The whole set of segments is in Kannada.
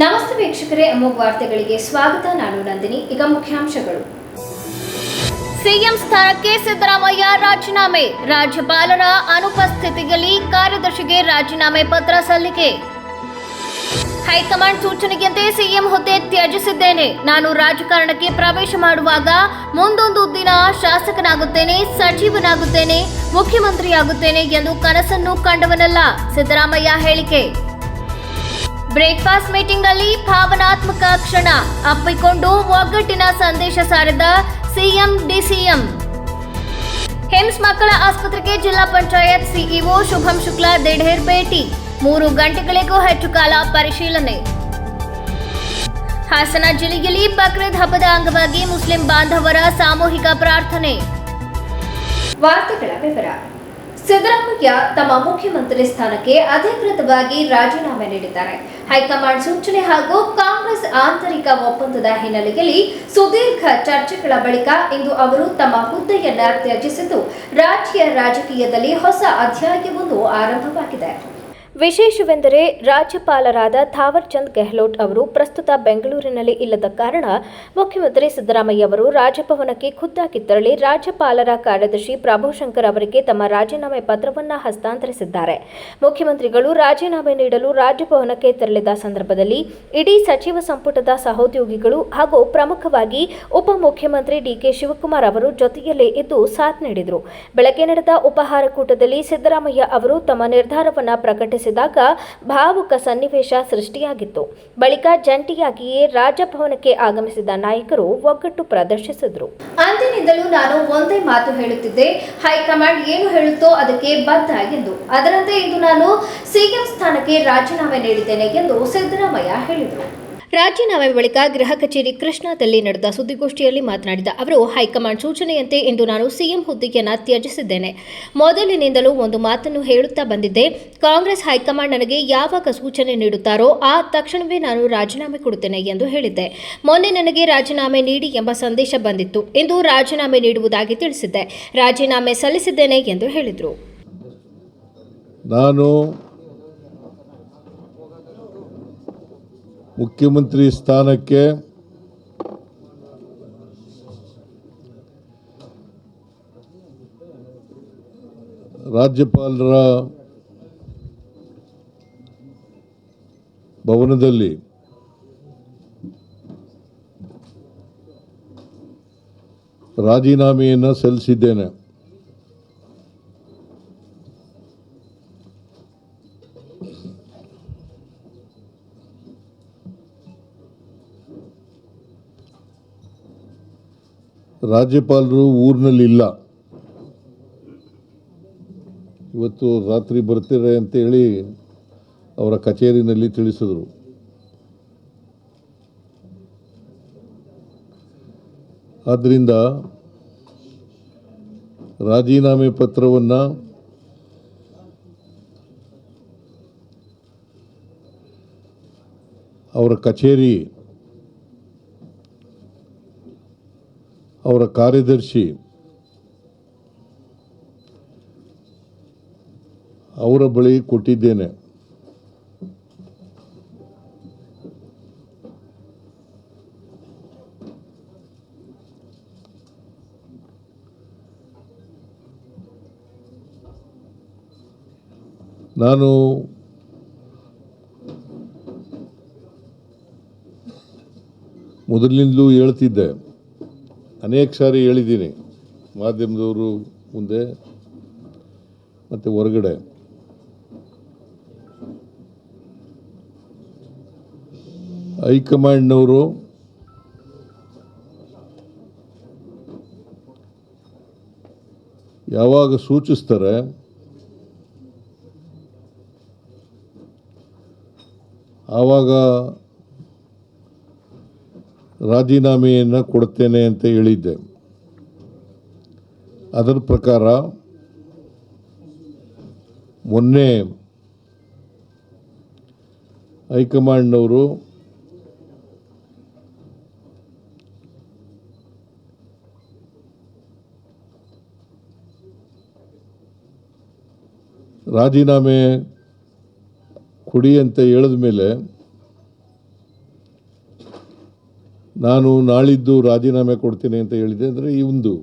ನಮಸ್ತೆ ವೀಕ್ಷಕರೇ, ಅಮೋಘ ವಾರ್ತೆಗಳಿಗೆ ಸ್ವಾಗತ. ನಾನು ನಂದಿನಿ. ಈಗ ಮುಖ್ಯಾಂಶಗಳು. ಸಿಎಂ ಸ್ಥಾನಕ್ಕೆ ಸಿದ್ದರಾಮಯ್ಯ ರಾಜೀನಾಮೆ. ರಾಜ್ಯಪಾಲರ ಅನುಪಸ್ಥಿತಿಯಲ್ಲಿ ಕಾರ್ಯದರ್ಶಿಗೆ ರಾಜೀನಾಮೆ ಪತ್ರ ಸಲ್ಲಿಕೆ. ಹೈಕಮಾಂಡ್ ಸೂಚನೆಯಂತೆ ಸಿಎಂ ಹುದ್ದೆ ತ್ಯಜಿಸಿದ್ದೇನೆ. ನಾನು ರಾಜಕಾರಣಕ್ಕೆ ಪ್ರವೇಶ ಮಾಡುವಾಗ ಮುಂದೊಂದು ದಿನ ಶಾಸಕನಾಗುತ್ತೇನೆ, ಸಚಿವನಾಗುತ್ತೇನೆ, ಮುಖ್ಯಮಂತ್ರಿಯಾಗುತ್ತೇನೆ ಎಂದು ಕನಸನ್ನು ಕಂಡವನಲ್ಲ. ಸಿದ್ದರಾಮಯ್ಯ ಹೇಳಿಕೆ. ಬ್ರೇಕ್ಫಾಸ್ಟ್ ಮೀಟಿಂಗ್ ನಲ್ಲಿ ಭಾವನಾತ್ಮಕ ಕ್ಷಣ, ಅಪ್ಪಿಕೊಂಡು ಒಗ್ಗಟ್ಟಿನ ಸಂದೇಶ ಸಾರಿದ ಸಿಎಂ ಡಿಸಿಎಂ. ಹಿಮ್ಸ್ ಮಕ್ಕಳ ಆಸ್ಪತ್ರೆಗೆ ಜಿಲ್ಲಾ ಪಂಚಾಯತ್ ಸಿಇಒ ಶುಭಂ ಶುಕ್ಲಾ ದಿಢೀರ್ ಭೇಟಿ. 3 ಗಂಟೆಗಳಿಗೂ ಹೆಚ್ಚು ಕಾಲ ಪರಿಶೀಲನೆ. ಹಾಸನ ಜಿಲ್ಲೆಯಲ್ಲಿ ಬಕ್ರೀದ್ ಹಬ್ಬದ ಅಂಗವಾಗಿ ಮುಸ್ಲಿಂ ಬಾಂಧವರ ಸಾಮೂಹಿಕ ಪ್ರಾರ್ಥನೆ. ವಾರ್ತೆಗಳ ವಿವರ. ಸಿದ್ದರಾಮಯ್ಯ ತಮ್ಮ ಮುಖ್ಯಮಂತ್ರಿ ಸ್ಥಾನಕ್ಕೆ ಅಧಿಕೃತವಾಗಿ ರಾಜೀನಾಮೆ ನೀಡಿದ್ದಾರೆ. ಹೈಕಮಾಂಡ್ ಸೂಚನೆ ಹಾಗೂ ಕಾಂಗ್ರೆಸ್ ಆಂತರಿಕ ಒಪ್ಪಂದದ ಹಿನ್ನೆಲೆಯಲ್ಲಿ ಸುದೀರ್ಘ ಚರ್ಚೆಗಳ ಬಳಿಕ ಇಂದು ಅವರು ತಮ್ಮ ಹುದ್ದೆಯನ್ನ ತ್ಯಜಿಸಿದ್ದು, ರಾಜ್ಯ ರಾಜಕೀಯದಲ್ಲಿ ಹೊಸ ಅಧ್ಯಾಯವೊಂದು ಆರಂಭವಾಗಿದೆ. ವಿಶೇಷವೆಂದರೆ ರಾಜ್ಯಪಾಲರಾದ ಥಾವರ್ ಚಂದ್ ಗೆಹ್ಲೋಟ್ ಅವರು ಪ್ರಸ್ತುತ ಬೆಂಗಳೂರಿನಲ್ಲಿ ಇಲ್ಲದ ಕಾರಣ ಮುಖ್ಯಮಂತ್ರಿ ಸಿದ್ದರಾಮಯ್ಯ ಅವರು ರಾಜಭವನಕ್ಕೆ ಖುದ್ದಾಗಿ ತೆರಳಿ ರಾಜ್ಯಪಾಲರ ಕಾರ್ಯದರ್ಶಿ ಪ್ರಭುಶಂಕರ್ ಅವರಿಗೆ ತಮ್ಮ ರಾಜೀನಾಮೆ ಪತ್ರವನ್ನು ಹಸ್ತಾಂತರಿಸಿದ್ದಾರೆ. ಮುಖ್ಯಮಂತ್ರಿಗಳು ರಾಜೀನಾಮೆ ನೀಡಲು ರಾಜಭವನಕ್ಕೆ ತೆರಳಿದ ಸಂದರ್ಭದಲ್ಲಿ ಇಡೀ ಸಚಿವ ಸಂಪುಟದ ಸಹೋದ್ಯೋಗಿಗಳು ಹಾಗೂ ಪ್ರಮುಖವಾಗಿ ಉಪಮುಖ್ಯಮಂತ್ರಿ ಡಿಕೆ ಶಿವಕುಮಾರ್ ಅವರು ಜೊತೆಯಲ್ಲೇ ಇದ್ದು ಸಾಥ್ ನೀಡಿದರು. ಬೆಳಗ್ಗೆ ನಡೆದ ಉಪಹಾರ ಕೂಟದಲ್ಲಿ ಸಿದ್ದರಾಮಯ್ಯ ಅವರು ತಮ್ಮ ನಿರ್ಧಾರವನ್ನು ಪ್ರಕಟಿಸಿದಾಗ ಭಾವುಕ ಸನ್ನಿವೇಶ ಸೃಷ್ಟಿಯಾಗಿತ್ತು. ಬಳಿಕ ಜಂಟಿಯಾಗಿಯೇ ರಾಜಭವನಕ್ಕೆ ಆಗಮಿಸಿದ ನಾಯಕರು ಒಗ್ಗಟ್ಟು ಪ್ರದರ್ಶಿಸಿದರು. ಅಂದಿನಿಂದಲೂ ನಾನು ಒಂದೇ ಮಾತು ಹೇಳುತ್ತಿದ್ದೆ, ಹೈಕಮಾಂಡ್ ಏನು ಹೇಳುತ್ತೋ ಅದಕ್ಕೆ ಬದ್ಧ ಎಂದು. ಅದರಂತೆ ಇಂದು ನಾನು ಸಿಎಂ ಸ್ಥಾನಕ್ಕೆ ರಾಜೀನಾಮೆ ನೀಡಿದ್ದೇನೆ ಎಂದು ಸಿದ್ದರಾಮಯ್ಯ ಹೇಳಿದರು. ರಾಜೀನಾಮೆ ಬಳಿಕ ಗೃಹ ಕಚೇರಿ ಕೃಷ್ಣಾದಲ್ಲಿ ನಡೆದ ಸುದ್ದಿಗೋಷ್ಠಿಯಲ್ಲಿ ಮಾತನಾಡಿದ ಅವರು, ಹೈಕಮಾಂಡ್ ಸೂಚನೆಯಂತೆ ಇಂದು ನಾನು ಸಿಎಂ ಹುದ್ದೆಯನ್ನು ತ್ಯಜಿಸಿದ್ದೇನೆ. ಮೊದಲಿನಿಂದಲೂ ಒಂದು ಮಾತನ್ನು ಹೇಳುತ್ತಾ ಬಂದಿದ್ದೆ, ಕಾಂಗ್ರೆಸ್ ಹೈಕಮಾಂಡ್ ನನಗೆ ಯಾವಾಗ ಸೂಚನೆ ನೀಡುತ್ತಾರೋ ಆ ತಕ್ಷಣವೇ ನಾನು ರಾಜೀನಾಮೆ ಕೊಡುತ್ತೇನೆ ಎಂದು ಹೇಳಿದ್ದೆ. ಮೊನ್ನೆ ನನಗೆ ರಾಜೀನಾಮೆ ನೀಡಿ ಎಂಬ ಸಂದೇಶ ಬಂದಿತ್ತು. ಇಂದು ರಾಜೀನಾಮೆ ನೀಡುವುದಾಗಿ ತಿಳಿಸಿದ್ದೆ. ರಾಜೀನಾಮೆ ಸಲ್ಲಿಸಿದ್ದೇನೆ ಎಂದು ಹೇಳಿದರು. ನಾನು ಮುಖ್ಯಮಂತ್ರಿ ಸ್ಥಾನಕ್ಕೆ ರಾಜ್ಯಪಾಲರ ಭವನದಲ್ಲಿ ರಾಜೀನಾಮೆಯನ್ನು ಸಲ್ಲಿಸಿದ್ದೇನೆ. ರಾಜ್ಯಪಾಲರು ಊರಿನಲ್ಲಿಲ್ಲ, ಇವತ್ತು ರಾತ್ರಿ ಬರ್ತಾರೆ ಅಂತೇಳಿ ಅವರ ಕಚೇರಿನಲ್ಲಿ ತಿಳಿಸಿದರು. ಆದ್ದರಿಂದ ರಾಜೀನಾಮೆ ಪತ್ರವನ್ನು ಅವರ ಕಚೇರಿ, ಅವರ ಕಾರ್ಯದರ್ಶಿ, ಅವರ ಬಳಿ ಕೊಟ್ಟಿದ್ದೇನೆ. ನಾನು ಮೊದಲಿನಿಂದಲೂ ಹೇಳ್ತಿದ್ದೆ, ಅನೇಕ ಸಾರಿ ಹೇಳಿದ್ದೀನಿ ಮಾಧ್ಯಮದವರು ಮುಂದೆ ಮತ್ತು ಹೊರಗಡೆ, ಹೈಕಮಾಂಡ್ನವರು ಯಾವಾಗ ಸೂಚಿಸ್ತಾರೆ ಆವಾಗ ರಾಜೀನಾಮೆಯನ್ನು ಕೊಡುತ್ತೇನೆ ಅಂತ ಹೇಳಿದ್ದೆ. ಅದರ ಪ್ರಕಾರ ಮೊನ್ನೆ ಹೈಕಮಾಂಡ್ನವರು ರಾಜೀನಾಮೆ ಕೊಡಿ ಅಂತ ಹೇಳಿದ ಮೇಲೆ ನಾನು ನಾಳಿದ್ದು ರಾಜೀನಾಮೆ ಕೊಡ್ತೀನಿ ಅಂತ ಹೇಳಿದೆ ಅಂದರೆ ಇವಂದು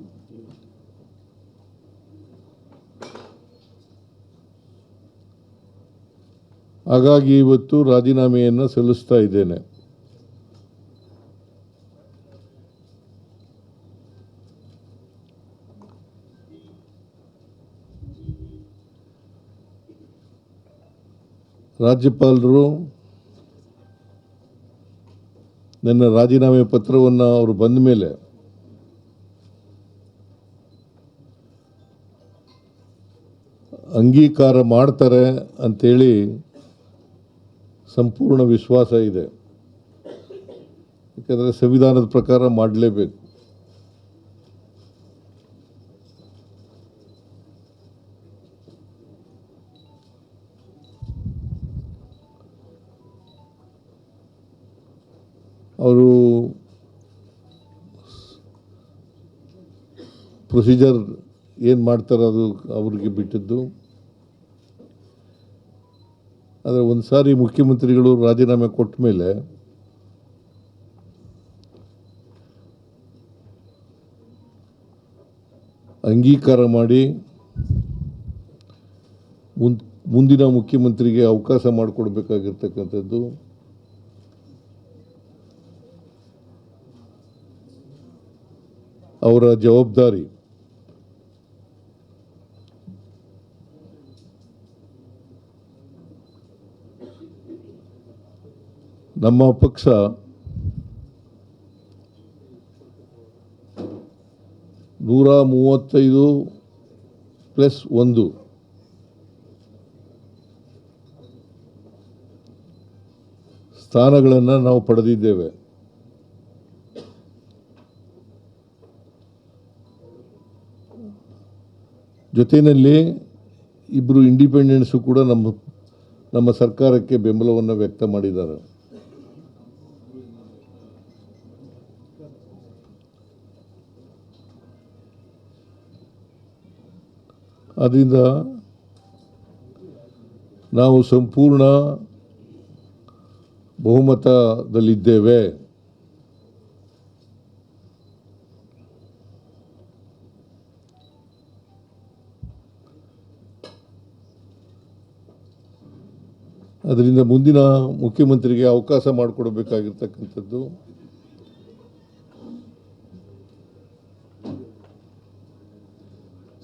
ಹಾಗಾಗಿ ಇವತ್ತು ರಾಜೀನಾಮೆಯನ್ನು ಸಲ್ಲಿಸ್ತಾ ಇದ್ದೇನೆ. ರಾಜ್ಯಪಾಲರು ನನ್ನ ರಾಜೀನಾಮೆ ಪತ್ರವನ್ನು ಅವರು ಬಂದ ಮೇಲೆ ಅಂಗೀಕಾರ ಮಾಡ್ತಾರೆ ಅಂತೇಳಿ ಸಂಪೂರ್ಣ ವಿಶ್ವಾಸ ಇದೆ. ಯಾಕಂದರೆ ಸಂವಿಧಾನದ ಪ್ರಕಾರ ಮಾಡಲೇಬೇಕು. ಅವರು ಪ್ರೊಸೀಜರ್ ಏನು ಮಾಡ್ತಾರೆ ಅದು ಅವ್ರಿಗೆ ಬಿಟ್ಟಿದ್ದು. ಆದರೆ ಒಂದು ಸಾರಿ ಮುಖ್ಯಮಂತ್ರಿಗಳು ರಾಜೀನಾಮೆ ಕೊಟ್ಟ ಮೇಲೆ ಅಂಗೀಕಾರ ಮಾಡಿ ಮುಂದಿನ ಮುಖ್ಯಮಂತ್ರಿಗೆ ಅವಕಾಶ ಮಾಡಿಕೊಡ್ಬೇಕಾಗಿರ್ತಕ್ಕಂಥದ್ದು ಅವರ ಜವಾಬ್ದಾರಿ. ನಮ್ಮ ಪಕ್ಷ ನೂರ 35+1 ಸ್ಥಾನಗಳನ್ನು ನಾವು ಪಡೆದಿದ್ದೇವೆ. ಜೊತೆಯಲ್ಲಿ ಇಬ್ಬರು ಇಂಡಿಪೆಂಡೆನ್ಸು ಕೂಡ ನಮ್ಮ ಸರ್ಕಾರಕ್ಕೆ ಬೆಂಬಲವನ್ನು ವ್ಯಕ್ತ ಮಾಡಿದ್ದಾರೆ. ಆದ್ದರಿಂದ ನಾವು ಸಂಪೂರ್ಣ ಬಹುಮತದಲ್ಲಿದ್ದೇವೆ. ಅದರಿಂದ ಮುಂದಿನ ಮುಖ್ಯಮಂತ್ರಿಗೆ ಅವಕಾಶ ಮಾಡಿಕೊಡಬೇಕಾಗಿರ್ತಕ್ಕಂಥದ್ದು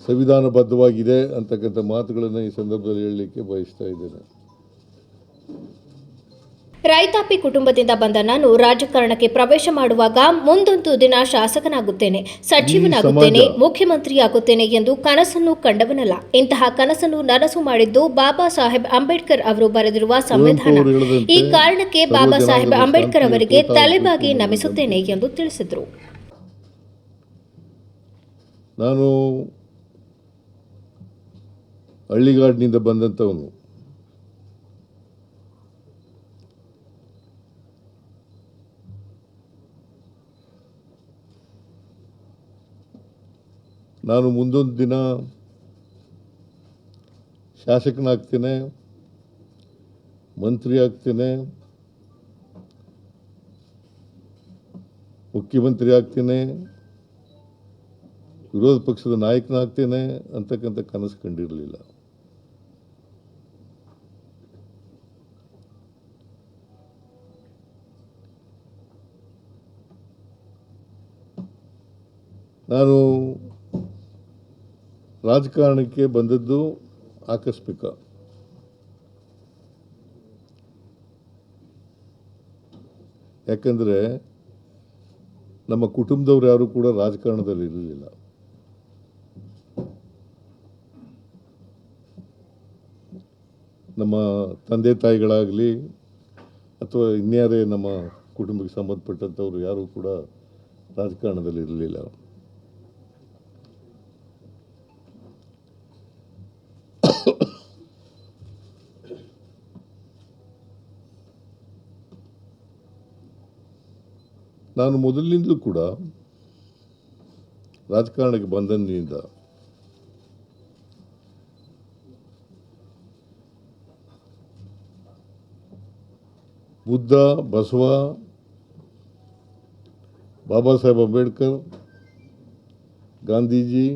ಸಂವಿಧಾನಬದ್ಧವಾಗಿದೆ ಅಂತಕ್ಕಂಥ ಮಾತುಗಳನ್ನು ಈ ಸಂದರ್ಭದಲ್ಲಿ ಹೇಳಲಿಕ್ಕೆ ಬಯಸ್ತಾ ಇದ್ದೇನೆ. ರೈತಾಪಿ ಕುಟುಂಬದಿಂದ ಬಂದ ನಾನು ರಾಜಕಾರಣಕ್ಕೆ ಪ್ರವೇಶ ಮಾಡುವಾಗ ಮುಂದೊಂದು ದಿನ ಶಾಸಕನಾಗುತ್ತೇನೆ, ಸಚಿವನಾಗುತ್ತೇನೆ, ಮುಖ್ಯಮಂತ್ರಿಯಾಗುತ್ತೇನೆ ಎಂದು ಕನಸನ್ನು ಕಂಡವನಲ್ಲ. ಇಂತಹ ಕನಸನ್ನು ನನಸು ಮಾಡಿದ್ದು ಬಾಬಾ ಸಾಹೇಬ್ ಅಂಬೇಡ್ಕರ್ ಅವರು ಬರೆದಿರುವ ಸಂವಿಧಾನ. ಈ ಕಾರಣಕ್ಕೆ ಬಾಬಾ ಸಾಹೇಬ್ ಅಂಬೇಡ್ಕರ್ ಅವರಿಗೆ ತಲೆಬಾಗಿ ನಮಿಸುತ್ತೇನೆ ಎಂದು ತಿಳಿಸಿದರು. ನಾನು ಹಳ್ಳಿಗಾಡಿನಿಂದ ಬಂದಂಥವನು. ನಾನು ಮುಂದೊಂದು ದಿನ ಶಾಸಕನಾಗ್ತೇನೆ, ಮಂತ್ರಿ ಆಗ್ತೇನೆ, ಮುಖ್ಯಮಂತ್ರಿ ಆಗ್ತೇನೆ, ವಿರೋಧ ಪಕ್ಷದ ನಾಯಕನಾಗ್ತೇನೆ ಅಂತಕ್ಕಂಥ ಕನಸು ಕಂಡಿರಲಿಲ್ಲ. ನಾನು ರಾಜಕಾರಣಕ್ಕೆ ಬಂದದ್ದು ಆಕಸ್ಮಿಕ. ಯಾಕಂದರೆ ನಮ್ಮ ಕುಟುಂಬದವರು ಯಾರೂ ಕೂಡ ರಾಜಕಾರಣದಲ್ಲಿ ಇರಲಿಲ್ಲ. ನಮ್ಮ ತಂದೆ ತಾಯಿಗಳಾಗಲಿ ಅಥವಾ ಇನ್ಯಾರೇ ನಮ್ಮ ಕುಟುಂಬಕ್ಕೆ ಸಂಬಂಧಪಟ್ಟಂಥವ್ರು ಯಾರೂ ಕೂಡ ರಾಜಕಾರಣದಲ್ಲಿ ಇರಲಿಲ್ಲ. ನಾನು ಮೊದಲಿನಿಂದಲೂ ಕೂಡ ರಾಜಕಾರಣಕ್ಕೆ ಬಂದಂದಿನಿಂದ ಬುದ್ಧ, ಬಸವ, ಬಾಬಾ ಸಾಹೇಬ್ ಅಂಬೇಡ್ಕರ್, ಗಾಂಧೀಜಿ,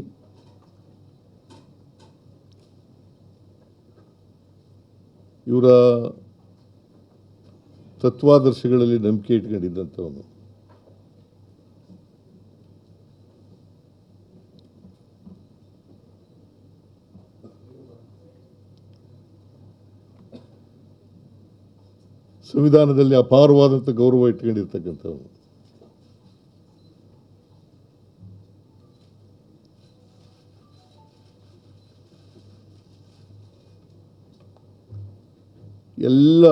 ಇವರ ತತ್ವಾದರ್ಶಗಳಲ್ಲಿ ನಂಬಿಕೆ ಇಟ್ಕೊಂಡಿದ್ದಂಥವನು. ಸಂವಿಧಾನದಲ್ಲಿ ಅಪಾರವಾದಂಥ ಗೌರವ ಇಟ್ಕೊಂಡಿರ್ತಕ್ಕಂಥವನು. ಎಲ್ಲ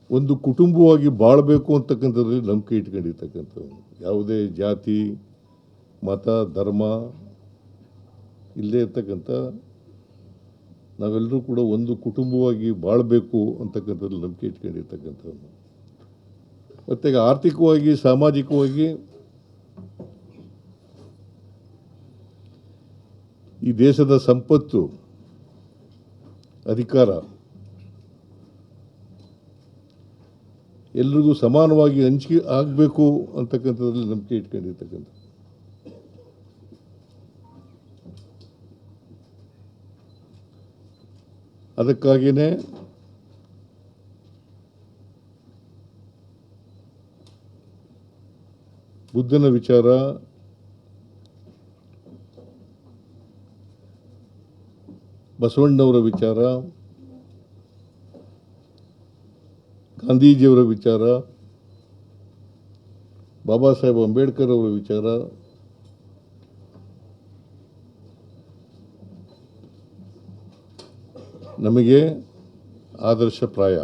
ಒಂದು ಕುಟುಂಬವಾಗಿ ಬಾಳಬೇಕು ಅಂತಕ್ಕಂಥದ್ರಲ್ಲಿ ನಂಬಿಕೆ ಇಟ್ಕೊಂಡಿರ್ತಕ್ಕಂಥವನು. ಯಾವುದೇ ಜಾತಿ, ಮತ, ಧರ್ಮ ಇಲ್ಲೇ ಇರ್ತಕ್ಕಂಥ ನಾವೆಲ್ಲರೂ ಕೂಡ ಒಂದು ಕುಟುಂಬವಾಗಿ ಬಾಳಬೇಕು ಅಂತಕ್ಕಂಥದ್ರಲ್ಲಿ ನಂಬಿಕೆ ಇಟ್ಕೊಂಡಿರ್ತಕ್ಕಂಥವನು. ಮತ್ತು ಈಗ ಆರ್ಥಿಕವಾಗಿ, ಸಾಮಾಜಿಕವಾಗಿ ಈ ದೇಶದ ಸಂಪತ್ತು, ಅಧಿಕಾರ ಎಲ್ರಿಗೂ ಸಮಾನವಾಗಿ ಹಂಚಿಕೆ ಆಗಬೇಕು ಅಂತಕ್ಕಂಥದ್ರಲ್ಲಿ ನಂಬಿಕೆ ಇಟ್ಕೊಂಡಿರ್ತಕ್ಕಂಥ. ಅದಕ್ಕಾಗಿಯೇ ಬುದ್ಧನ ವಿಚಾರ, ಬಸವಣ್ಣವರ ವಿಚಾರ, ಗಾಂಧೀಜಿಯವರ ವಿಚಾರ, ಬಾಬಾ ಸಾಹೇಬ್ ಅಂಬೇಡ್ಕರ್ ಅವರ ವಿಚಾರ, ನಮಗೆ ಆದರ್ಶಪ್ರಾಯ.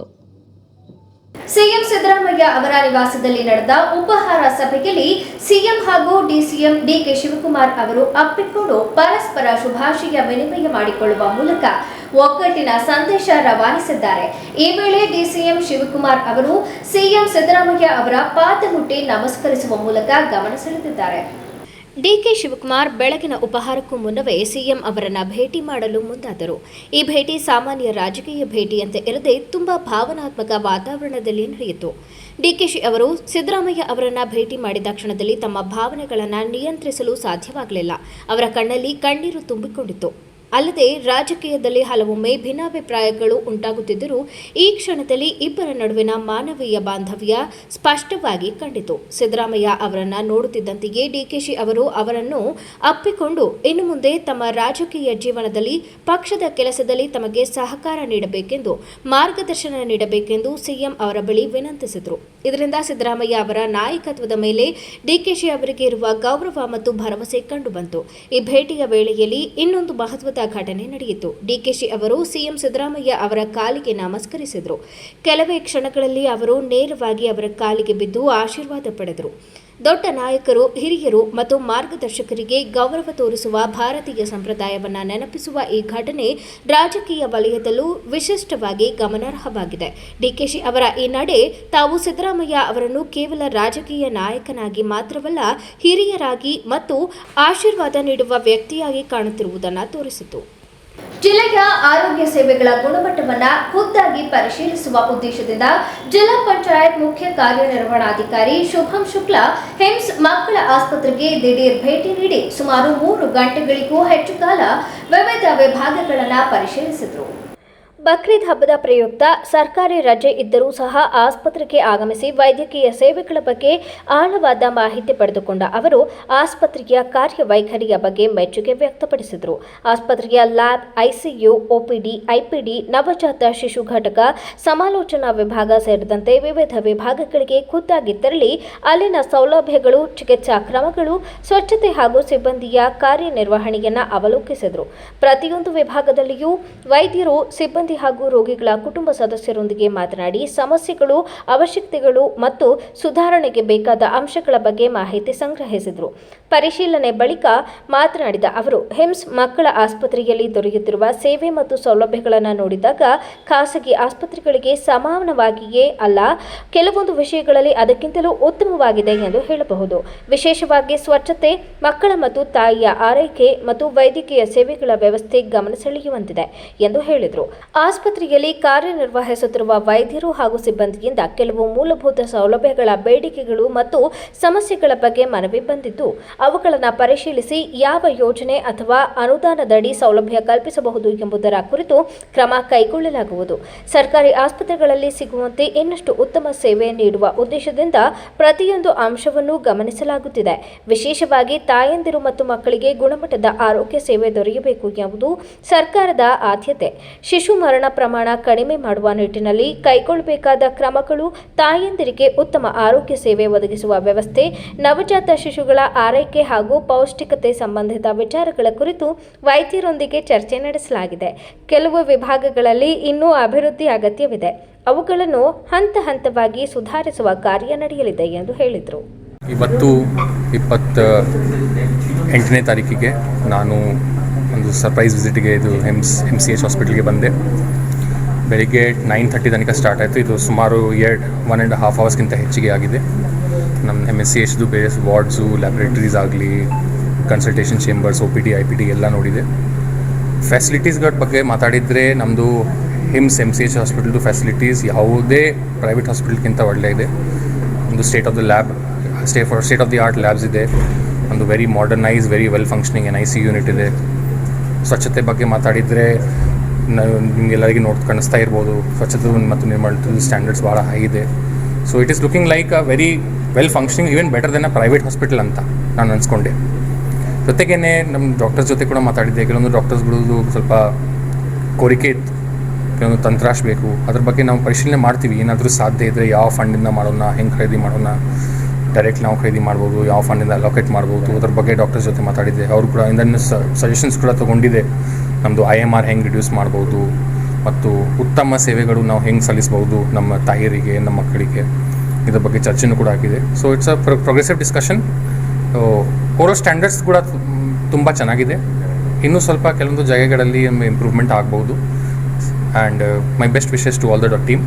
ಸಿಎಂ ಸಿದ್ದರಾಮಯ್ಯ ಅವರ ನಿವಾಸದಲ್ಲಿ ನಡೆದ ಉಪಹಾರ ಸಭೆಯಲ್ಲಿ ಸಿಎಂ ಹಾಗೂ ಡಿಸಿಎಂ ಡಿಕೆ ಶಿವಕುಮಾರ್ ಅವರು ಅಪ್ಪಿಕೊಂಡು ಪರಸ್ಪರ ಶುಭಾಶಯ ವಿನಿಮಯ ಮಾಡಿಕೊಳ್ಳುವ ಮೂಲಕ ಒಗ್ಗಟ್ಟಿನ ಸಂದೇಶ ರವಾನಿಸಿದ್ದಾರೆ. ಈ ವೇಳೆ ಡಿಸಿಎಂ ಶಿವಕುಮಾರ್ ಅವರು ಸಿಎಂ ಸಿದ್ದರಾಮಯ್ಯ ಅವರ ಪಾದ ಮುಟ್ಟಿ ನಮಸ್ಕರಿಸುವ ಮೂಲಕ ಗಮನ ಸೆಳೆದಿದ್ದಾರೆ. ಡಿಕೆ ಶಿವಕುಮಾರ್ ಬೆಳಗಿನ ಉಪಹಾರಕ್ಕೂ ಮುನ್ನವೇ ಸಿಎಂ ಅವರನ್ನ ಭೇಟಿ ಮಾಡಲು ಮುಂದಾದರು. ಈ ಭೇಟಿ ಸಾಮಾನ್ಯ ರಾಜಕೀಯ ಭೇಟಿಯಂತೆ ಇರದೆ ತುಂಬಾ ಭಾವನಾತ್ಮಕ ವಾತಾವರಣದಲ್ಲಿ ನಡೆಯಿತು. ಡಿಕೆಶಿ ಅವರು ಸಿದ್ದರಾಮಯ್ಯ ಅವರನ್ನ ಭೇಟಿ ಮಾಡಿದ ಕ್ಷಣದಲ್ಲಿ ತಮ್ಮ ಭಾವನೆಗಳನ್ನು ನಿಯಂತ್ರಿಸಲು ಸಾಧ್ಯವಾಗಲಿಲ್ಲ. ಅವರ ಕಣ್ಣಲ್ಲಿ ಕಣ್ಣೀರು ತುಂಬಿಕೊಂಡಿತ್ತು. ಅಲ್ಲದೆ ರಾಜಕೀಯದಲ್ಲಿ ಹಲವೊಮ್ಮೆ ಭಿನ್ನಾಭಿಪ್ರಾಯಗಳು ಉಂಟಾಗುತ್ತಿದ್ದರೂ ಈ ಕ್ಷಣದಲ್ಲಿ ಇಬ್ಬರ ನಡುವಿನ ಮಾನವೀಯ ಬಾಂಧವ್ಯ ಸ್ಪಷ್ಟವಾಗಿ ಕಂಡಿತು. ಸಿದ್ದರಾಮಯ್ಯ ಅವರನ್ನ ನೋಡುತ್ತಿದ್ದಂತೆಯೇ ಡಿಕೆಶಿ ಅವರು ಅವರನ್ನು ಅಪ್ಪಿಕೊಂಡು ಇನ್ನು ಮುಂದೆ ತಮ್ಮ ರಾಜಕೀಯ ಜೀವನದಲ್ಲಿ ಪಕ್ಷದ ಕೆಲಸದಲ್ಲಿ ತಮಗೆ ಸಹಕಾರ ನೀಡಬೇಕೆಂದು, ಮಾರ್ಗದರ್ಶನ ನೀಡಬೇಕೆಂದು ಸಿಎಂ ಅವರ ಬಳಿ ವಿನಂತಿಸಿದರು. ಇದರಿಂದ ಸಿದ್ದರಾಮಯ್ಯ ಅವರ ನಾಯಕತ್ವದ ಮೇಲೆ ಡಿಕೆಶಿ ಅವರಿಗೆ ಇರುವ ಗೌರವ ಮತ್ತು ಭರವಸೆ ಕಂಡುಬಂತು. ಈ ಭೇಟಿಯ ವೇಳೆಯಲ್ಲಿ ಇನ್ನೊಂದು ಮಹತ್ವದ ಘಟನೆ ನಡೆಯಿತು. ಡಿಕೆಶಿ ಅವರು ಸಿಎಂ ಸಿದ್ದರಾಮಯ್ಯ ಅವರ ಕಾಲಿಗೆ ನಮಸ್ಕರಿಸಿದರು. ಕೆಲವೇ ಕ್ಷಣಗಳಲ್ಲಿ ಅವರು ನೇರವಾಗಿ ಅವರ ಕಾಲಿಗೆ ಬಿದ್ದು ಆಶೀರ್ವಾದ ಪಡೆದರು. ದೊಡ್ಡ ನಾಯಕರು, ಹಿರಿಯರು ಮತ್ತು ಮಾರ್ಗದರ್ಶಕರಿಗೆ ಗೌರವ ತೋರಿಸುವ ಭಾರತೀಯ ಸಂಪ್ರದಾಯವನ್ನು ನೆನಪಿಸುವ ಈ ಘಟನೆ ರಾಜಕೀಯ ವಲಯದಲ್ಲೂ ವಿಶಿಷ್ಟವಾಗಿ ಗಮನಾರ್ಹವಾಗಿದೆ. ಡಿಕೆಶಿ ಅವರ ಈ ನಡೆ ತಾವು ಸಿದ್ದರಾಮಯ್ಯ ಅವರನ್ನು ಕೇವಲ ರಾಜಕೀಯ ನಾಯಕನಾಗಿ ಮಾತ್ರವಲ್ಲ, ಹಿರಿಯರಾಗಿ ಮತ್ತು ಆಶೀರ್ವಾದ ನೀಡುವ ವ್ಯಕ್ತಿಯಾಗಿ ಕಾಣುತ್ತಿರುವುದನ್ನು ತೋರಿಸಿತು. ಜಿಲ್ಲೆಯ ಆರೋಗ್ಯ ಸೇವೆಗಳ ಗುಣಮಟ್ಟವನ್ನು ಖುದ್ದಾಗಿ ಪರಿಶೀಲಿಸುವ ಉದ್ದೇಶದಿಂದ ಜಿಲ್ಲಾ ಪಂಚಾಯತ್ ಮುಖ್ಯ ಕಾರ್ಯನಿರ್ವಹಣಾಧಿಕಾರಿ ಶುಭಂ ಶುಕ್ಲಾ ಹಿಮ್ಸ್ ಮಕ್ಕಳ ಆಸ್ಪತ್ರೆಗೆ ದಿಢೀರ್ ಭೇಟಿ ನೀಡಿ ಸುಮಾರು 3 ಗಂಟೆಗಳಿಗೂ ಹೆಚ್ಚು ಕಾಲ ವಿವಿಧ ವಿಭಾಗಗಳನ್ನು ಪರಿಶೀಲಿಸಿದರು. ಬಕ್ರೀದ್ ಹಬ್ಬದ ಪ್ರಯುಕ್ತ ಸರ್ಕಾರಿ ರಜೆ ಇದ್ದರೂ ಸಹ ಆಸ್ಪತ್ರೆಗೆ ಆಗಮಿಸಿ ವೈದ್ಯಕೀಯ ಸೇವೆಗಳ ಬಗ್ಗೆ ಆಳವಾದ ಮಾಹಿತಿ ಪಡೆದುಕೊಂಡ ಅವರು ಆಸ್ಪತ್ರೆಯ ಕಾರ್ಯವೈಖರಿಯ ಬಗ್ಗೆ ಮೆಚ್ಚುಗೆ ವ್ಯಕ್ತಪಡಿಸಿದರು. ಆಸ್ಪತ್ರೆಯ ಲ್ಯಾಬ್, ಐಸಿಯು, ಒಪಿಡಿ, ಐಪಿಡಿ, ನವಜಾತ ಶಿಶು ಘಟಕ, ಸಮಾಲೋಚನಾ ವಿಭಾಗ ಸೇರಿದಂತೆ ವಿವಿಧ ವಿಭಾಗಗಳಿಗೆ ಖುದ್ದಾಗಿ ತೆರಳಿ ಅಲ್ಲಿನ ಸೌಲಭ್ಯಗಳು, ಚಿಕಿತ್ಸಾ ಕ್ರಮಗಳು, ಸ್ವಚ್ಛತೆ ಹಾಗೂ ಸಿಬ್ಬಂದಿಯ ಕಾರ್ಯನಿರ್ವಹಣೆಯನ್ನು ಅವಲೋಕಿಸಿದರು. ಪ್ರತಿಯೊಂದು ವಿಭಾಗದಲ್ಲಿಯೂ ವೈದ್ಯರು, ಸಿಬ್ಬಂದಿ ಹಾಗೂ ರೋಗಿಗಳ ಕುಟುಂಬ ಸದಸ್ಯರೊಂದಿಗೆ ಮಾತನಾಡಿ ಸಮಸ್ಯೆಗಳು, ಅವಶ್ಯಕತೆಗಳು ಮತ್ತು ಸುಧಾರಣೆಗೆ ಬೇಕಾದ ಅಂಶಗಳ ಬಗ್ಗೆ ಮಾಹಿತಿ ಸಂಗ್ರಹಿಸಿದರು. ಪರಿಶೀಲನೆ ಬಳಿಕ ಮಾತನಾಡಿದ ಅವರು, ಹಿಮ್ಸ್ ಮಕ್ಕಳ ಆಸ್ಪತ್ರೆಯಲ್ಲಿ ದೊರೆಯುತ್ತಿರುವ ಸೇವೆ ಮತ್ತು ಸೌಲಭ್ಯಗಳನ್ನು ನೋಡಿದಾಗ ಖಾಸಗಿ ಆಸ್ಪತ್ರೆಗಳಿಗೆ ಸಮಾನವಾಗಿಯೇ ಅಲ್ಲ, ಕೆಲವೊಂದು ವಿಷಯಗಳಲ್ಲಿ ಅದಕ್ಕಿಂತಲೂ ಉತ್ತಮವಾಗಿದೆ ಎಂದು ಹೇಳಬಹುದು. ವಿಶೇಷವಾಗಿ ಸ್ವಚ್ಛತೆ, ಮಕ್ಕಳ ಮತ್ತು ತಾಯಿಯ ಆರೈಕೆ ಮತ್ತು ವೈದ್ಯಕೀಯ ಸೇವೆಗಳ ವ್ಯವಸ್ಥೆ ಗಮನ ಸೆಳೆಯುವಂತಿದೆ ಎಂದು ಹೇಳಿದರು. ಆಸ್ಪತ್ರೆಯಲ್ಲಿ ಕಾರ್ಯನಿರ್ವಹಿಸುತ್ತಿರುವ ವೈದ್ಯರು ಹಾಗೂ ಸಿಬ್ಬಂದಿಯಿಂದ ಕೆಲವು ಮೂಲಭೂತ ಸೌಲಭ್ಯಗಳ ಬೇಡಿಕೆಗಳು ಮತ್ತು ಸಮಸ್ಯೆಗಳ ಬಗ್ಗೆ ಮನವಿ ಬಂದಿದ್ದು ಅವುಗಳನ್ನು ಪರಿಶೀಲಿಸಿ ಯಾವ ಯೋಜನೆ ಅಥವಾ ಅನುದಾನದಡಿ ಸೌಲಭ್ಯ ಕಲ್ಪಿಸಬಹುದು ಎಂಬುದರ ಕುರಿತು ಕ್ರಮ ಕೈಗೊಳ್ಳಲಾಗುವುದು. ಸರ್ಕಾರಿ ಆಸ್ಪತ್ರೆಗಳಲ್ಲಿ ಸಿಗುವಂತೆ ಇನ್ನಷ್ಟು ಉತ್ತಮ ಸೇವೆ ನೀಡುವ ಉದ್ದೇಶದಿಂದ ಪ್ರತಿಯೊಂದು ಅಂಶವನ್ನು ಗಮನಿಸಲಾಗುತ್ತಿದೆ. ವಿಶೇಷವಾಗಿ ತಾಯಂದಿರು ಮತ್ತು ಮಕ್ಕಳಿಗೆ ಗುಣಮಟ್ಟದ ಆರೋಗ್ಯ ಸೇವೆ ದೊರೆಯಬೇಕು ಎಂಬುದು ಸರ್ಕಾರದ ಆದ್ಯತೆ. ಶಿಶು ಮರಣ ಪ್ರಮಾಣ ಕಡಿಮೆ ಮಾಡುವ ನಿಟ್ಟಿನಲ್ಲಿ ಕೈಗೊಳ್ಳಬೇಕಾದ ಕ್ರಮಗಳು, ತಾಯಂದಿರಿಗೆ ಉತ್ತಮ ಆರೋಗ್ಯ ಸೇವೆ ಒದಗಿಸುವ ವ್ಯವಸ್ಥೆ, ನವಜಾತ ಶಿಶುಗಳ ಆರೈಕೆ ಹಾಗೂ ಪೌಷ್ಟಿಕತೆ ಸಂಬಂಧಿತ ವಿಚಾರಗಳ ಕುರಿತು ವೈದ್ಯರೊಂದಿಗೆ ಚರ್ಚೆ ನಡೆಸಲಾಗಿದೆ. ಕೆಲವು ವಿಭಾಗಗಳಲ್ಲಿ ಇನ್ನೂ ಅಭಿವೃದ್ಧಿ ಅಗತ್ಯವಿದೆ. ಅವುಗಳನ್ನು ಹಂತ ಹಂತವಾಗಿ ಸುಧಾರಿಸುವ ಕಾರ್ಯ ನಡೆಯಲಿದೆ ಎಂದು ಹೇಳಿದರು. ಇವತ್ತು 28ನೇ ತಾರೀಕಿಗೆ ನಾನು ಒಂದು ಸರ್ಪ್ರೈಸ್ ವಿಸಿಟಿಗೆ ಇದು MCH ಹಾಸ್ಪಿಟಲ್ಗೆ ಬಂದೆ. ಬೆಳಿಗ್ಗೆ 9:30 ತನಕ ಸ್ಟಾರ್ಟ್ ಆಯಿತು. ಇದು ಸುಮಾರು 1.5 ಅವರ್ಸ್ಗಿಂತ ಹೆಚ್ಚಿಗೆ ಆಗಿದೆ. ನಮ್ಮ MCHದು ಬೇರೆ ವಾರ್ಡ್ಸು, ಲ್ಯಾಬ್ರೇಟರೀಸ್ ಆಗಲಿ, ಕನ್ಸಲ್ಟೇಷನ್ ಚೇಂಬರ್ಸ್, OPD, IPD ಎಲ್ಲ ನೋಡಿದೆ. ಫೆಸಿಲಿಟೀಸ್ಗಳ ಬಗ್ಗೆ ಮಾತಾಡಿದರೆ ನಮ್ಮದು MCH ಹಾಸ್ಪಿಟಲ್ದು ಫೆಸಿಲಿಟೀಸ್ ಯಾವುದೇ ಪ್ರೈವೇಟ್ ಹಾಸ್ಪಿಟಲ್ಗಿಂತ ಒಳ್ಳೆಯ ಇದೆ. ಒಂದು state of the art labs ಇದೆ. ಒಂದು very modernised, very well functioning NICU unit ಇದೆ. ಸ್ವಚ್ಛತೆ ಬಗ್ಗೆ ಮಾತಾಡಿದರೆ ನಿಮಗೆಲ್ಲರಿಗೆ ಕಾಣಿಸ್ತಾ ಇರ್ಬೋದು, ಸ್ವಚ್ಛತೆ ಮತ್ತು ನಿರ್ಮಲತೆ ಸ್ಟ್ಯಾಂಡರ್ಡ್ಸ್ ಭಾಳ ಹೈ ಇದೆ. So it is looking like a very well functioning, even better then a private hospital ಅಂತ ನಾನು ಅನ್ಸ್ಕೊಂಡೆ. ಜೊತೆಗೇ ನಮ್ಮ ಡಾಕ್ಟರ್ಸ್ ಜೊತೆ ಕೂಡ ಮಾತಾಡಿದ್ದೆ. ಕೆಲವೊಂದು ಡಾಕ್ಟರ್ಸ್ಗಳದ್ದು ಸ್ವಲ್ಪ ಕೋರಿಕೆ ಇತ್ತು, ಕೆಲವೊಂದು ತಂತ್ರಾಶ ಬೇಕು. ಅದ್ರ ಬಗ್ಗೆ ನಾವು ಪರಿಶೀಲನೆ ಮಾಡ್ತೀವಿ. ಏನಾದರೂ ಸಾಧ್ಯ ಇದ್ದರೆ ಯಾವ ಫಂಡಿಂದ ಮಾಡೋಣ, ಹೆಂಗೆ ಖರೀದಿ ಮಾಡೋಣ, ಡೈರೆಕ್ಟ್ ನಾವು ಖರೀದಿ ಮಾಡ್ಬೋದು, ಯಾವ ಫಂಡಿಂದ ಅಲೋಕೇಟ್ ಮಾಡ್ಬೋದು, ಅದ್ರ ಬಗ್ಗೆ ಡಾಕ್ಟರ್ಸ್ ಜೊತೆ ಮಾತಾಡಿದ್ದೆ. ಅವರು ಕೂಡ ಇಂದನ್ನು ಸಜೆಷನ್ಸ್ ಕೂಡ ತೊಗೊಂಡಿದೆ. ನಮ್ಮದು IMR ಹೆಂಗೆ ರಿಡ್ಯೂಸ್ ಮಾಡ್ಬೋದು ಮತ್ತು ಉತ್ತಮ ಸೇವೆಗಳು ನಾವು ಹೆಂಗೆ ಸಲ್ಲಿಸ್ಬೋದು ನಮ್ಮ ತಾಯಿಯರಿಗೆ, ನಮ್ಮ ಮಕ್ಕಳಿಗೆ, ಇದ್ರ ಬಗ್ಗೆ ಚರ್ಚೆನೂ ಕೂಡ ಆಗಿದೆ. So it's a progressive discussion. Over standards ಕೂಡ ತುಂಬ ಚೆನ್ನಾಗಿದೆ. ಇನ್ನೂ ಸ್ವಲ್ಪ ಕೆಲವೊಂದು ಜಾಗಗಳಲ್ಲಿ ಇಂಪ್ರೂವ್ಮೆಂಟ್ ಆಗ್ಬೋದು. And my best wishes to all the team.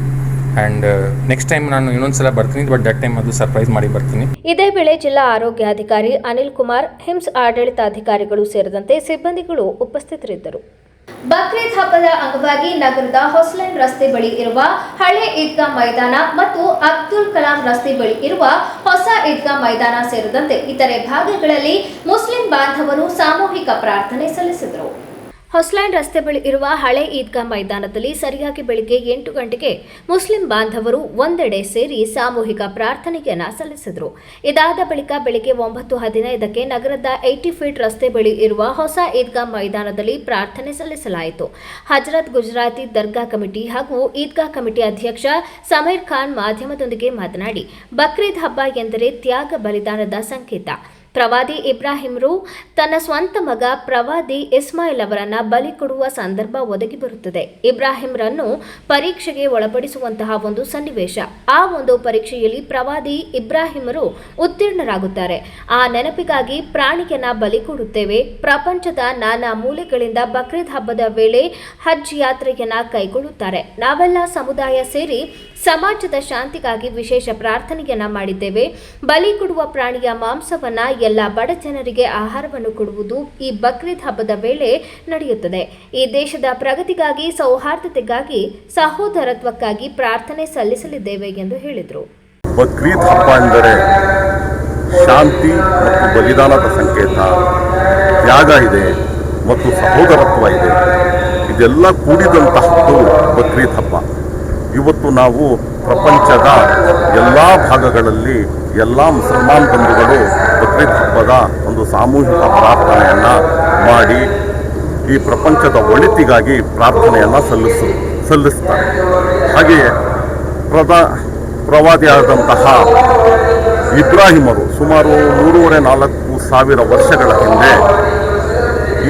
And next time ನಾನು ಇನ್ನೊಂದು ಸಲ ಬರ್ತೀನಿ, ಬಟ್ ದಟ್ ಟೈಮ್ ಅದು ಸರ್ಪ್ರೈಸ್ ಮಾಡಿ ಬರ್ತೀನಿ. ಇದೇ ವೇಳೆ ಜಿಲ್ಲಾ ಆರೋಗ್ಯಾಧಿಕಾರಿ ಅನಿಲ್ ಕುಮಾರ್, ಹಿಮ್ಸ್ ಆಡಳಿತಾಧಿಕಾರಿಗಳು ಸೇರಿದಂತೆ ಸಿಬ್ಬಂದಿಗಳು ಉಪಸ್ಥಿತರಿದ್ದರು. ಬಕ್ರೀದ್ ಹಬ್ಬದ ಅಂಗವಾಗಿ ನಗರದ ಹೊಸಲೈನ್ ರಸ್ತೆ ಬಳಿ ಇರುವ ಹಳೆ ಈದ್ಗಾ ಮೈದಾನ ಮತ್ತು ಅಬ್ದುಲ್ ಕಲಾಂ ರಸ್ತೆ ಬಳಿ ಇರುವ ಹೊಸ ಈದ್ಗಾ ಮೈದಾನ ಸೇರಿದಂತೆ ಇತರೆ ಭಾಗಗಳಲ್ಲಿ ಮುಸ್ಲಿಂ ಬಾಂಧವರು ಸಾಮೂಹಿಕ ಪ್ರಾರ್ಥನೆ ಸಲ್ಲಿಸಿದರು. ಹೊಸಲೈನ್ ರಸ್ತೆ ಬಳಿ ಇರುವ ಹಳೆ ಈದ್ಗಾ ಮೈದಾನದಲ್ಲಿ ಸರಿಯಾಗಿ ಬೆಳಿಗ್ಗೆ 8 ಗಂಟೆಗೆ ಮುಸ್ಲಿಂ ಬಾಂಧವರು ಒಂದೆಡೆ ಸೇರಿ ಸಾಮೂಹಿಕ ಪ್ರಾರ್ಥನೆಯನ್ನು ಸಲ್ಲಿಸಿದರು. ಇದಾದ ಬಳಿಕ ಬೆಳಿಗ್ಗೆ 9:15ಕ್ಕೆ ನಗರದ 80 ಫೀಟ್ ರಸ್ತೆ ಬಳಿ ಇರುವ ಹೊಸ ಈದ್ಗಾ ಮೈದಾನದಲ್ಲಿ ಪ್ರಾರ್ಥನೆ ಸಲ್ಲಿಸಲಾಯಿತು. ಹಜರತ್ ಗುಜರಾತಿ ದರ್ಗಾ ಕಮಿಟಿ ಹಾಗೂ ಈದ್ಗಾ ಕಮಿಟಿ ಅಧ್ಯಕ್ಷ ಸಮೀರ್ ಖಾನ್ ಮಾಧ್ಯಮದೊಂದಿಗೆ ಮಾತನಾಡಿ, ಬಕ್ರೀದ್ ಹಬ್ಬ ಎಂದರೆ ತ್ಯಾಗ ಬಲಿದಾನದ ಸಂಕೇತ. ಪ್ರವಾದಿ ಇಬ್ರಾಹಿಂರು ತನ್ನ ಸ್ವಂತ ಮಗ ಪ್ರವಾದಿ ಇಸ್ಮಾಯಿಲ್ ಅವರನ್ನ ಬಲಿ ಕೊಡುವ ಸಂದರ್ಭ ಒದಗಿ ಬರುತ್ತದೆ. ಇಬ್ರಾಹಿಂರನ್ನು ಪರೀಕ್ಷೆಗೆ ಒಳಪಡಿಸುವಂತಹ ಒಂದು ಸನ್ನಿವೇಶ. ಆ ಒಂದು ಪರೀಕ್ಷೆಯಲ್ಲಿ ಪ್ರವಾದಿ ಇಬ್ರಾಹಿಮರು ಉತ್ತೀರ್ಣರಾಗುತ್ತಾರೆ. ಆ ನೆನಪಿಗಾಗಿ ಪ್ರಾಣಿಯನ್ನ ಬಲಿ ಕೊಡುತ್ತೇವೆ. ಪ್ರಪಂಚದ ನಾನಾ ಮೂಲೆಗಳಿಂದ ಬಕ್ರೀದ್ ಹಬ್ಬದ ವೇಳೆ ಹಜ್ ಯಾತ್ರೆಯನ್ನ ಕೈಗೊಳ್ಳುತ್ತಾರೆ. ನಾವೆಲ್ಲ ಸಮುದಾಯ ಸೇರಿ ಸಮಾಜದ ಶಾಂತಿಗಾಗಿ ವಿಶೇಷ ಪ್ರಾರ್ಥನೆಯನ್ನ ಮಾಡಿದ್ದೇವೆ. ಬಲಿ ಕೊಡುವ ಪ್ರಾಣಿಯ ಮಾಂಸವನ್ನ ಎಲ್ಲ ಬಡ ಜನರಿಗೆ ಆಹಾರವನ್ನು ಕೊಡುವುದು ಈ ಬಕ್ರೀದ್ ಹಬ್ಬದ ವೇಳೆ ನಡೆಯುತ್ತದೆ. ಈ ದೇಶದ ಪ್ರಗತಿಗಾಗಿ, ಸೌಹಾರ್ದತೆಗಾಗಿ, ಸಹೋದರತ್ವಕ್ಕಾಗಿ ಪ್ರಾರ್ಥನೆ ಸಲ್ಲಿಸಲಿದ್ದೇವೆ ಎಂದು ಹೇಳಿದರು. ಬಕ್ರೀದ್ ಹಬ್ಬ ಎಂದರೆ ಶಾಂತಿ ಮತ್ತು ಬಲಿದಾನದ ಸಂಕೇತ. ತ್ಯಾಗ ಇದೆ ಮತ್ತು ಸಹೋದರತ್ವ ಇದೆ. ಇದೆಲ್ಲ ಕೂಡಿದಂತಹದ್ದು ಬಕ್ರೀದ್ ಹಬ್ಬ. ಇವತ್ತು ನಾವು ಪ್ರಪಂಚದ ಎಲ್ಲ ಭಾಗಗಳಲ್ಲಿ ಎಲ್ಲ ಮುಸಲ್ಮಾನ್ ಬಂಧುಗಳು ಬಕ್ರೀದ್ ಹಬ್ಬದ ಒಂದು ಸಾಮೂಹಿಕ ಪ್ರಾರ್ಥನೆಯನ್ನು ಮಾಡಿ ಈ ಪ್ರಪಂಚದ ಒಳಿತಿಗಾಗಿ ಪ್ರಾರ್ಥನೆಯನ್ನು ಸಲ್ಲಿಸ್ತಾರೆ. ಹಾಗೆಯೇ ಪ್ರವಾದಿಯಾದಂತಹ ಇಬ್ರಾಹಿಮರು ಸುಮಾರು 3,500-4,000 ವರ್ಷಗಳ ಹಿಂದೆ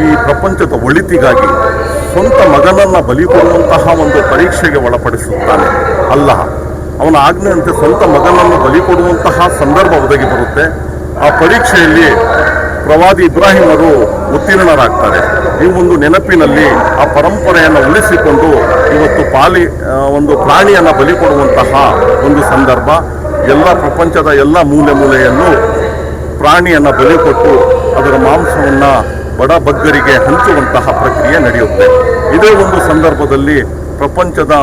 ಈ ಪ್ರಪಂಚದ ಒಳಿತಿಗಾಗಿ ಸ್ವಂತ ಮಗನನ್ನು ಬಲಿ ಕೊಡುವಂತಹ ಒಂದು ಪರೀಕ್ಷೆಗೆ ಒಳಪಡಿಸುತ್ತಾನೆ ಅಲ್ಲಾಹ. ಅವನ ಆಜ್ಞೆಯಂತೆ ಸ್ವಂತ ಮಗನನ್ನು ಬಲಿ ಕೊಡುವಂತಹ ಸಂದರ್ಭ ಒದಗಿ ಬರುತ್ತೆ. ಆ ಪರೀಕ್ಷೆಯಲ್ಲಿ ಪ್ರವಾದಿ ಇಬ್ರಾಹಿಮರು ಉತ್ತೀರ್ಣರಾಗ್ತಾರೆ. ಈ ಒಂದು ನೆನಪಿನಲ್ಲಿ ಆ ಪರಂಪರೆಯನ್ನು ಉಳಿಸಿಕೊಂಡು ಇವತ್ತು ಒಂದು ಪ್ರಾಣಿಯನ್ನು ಬಲಿ ಕೊಡುವಂತಹ ಒಂದು ಸಂದರ್ಭ. ಎಲ್ಲ ಪ್ರಪಂಚದ ಎಲ್ಲ ಮೂಲೆಯಲ್ಲೂ ಪ್ರಾಣಿಯನ್ನು ಬಲಿ ಕೊಟ್ಟು ಅದರ ಮಾಂಸವನ್ನು ಬಡ ಬಗ್ಗರಿಗೆ ಹಂಚುವಂತಹ ಪ್ರಕ್ರಿಯೆ ನಡೆಯುತ್ತೆ. ಇದೇ ಒಂದು ಸಂದರ್ಭದಲ್ಲಿ ಪ್ರಪಂಚದ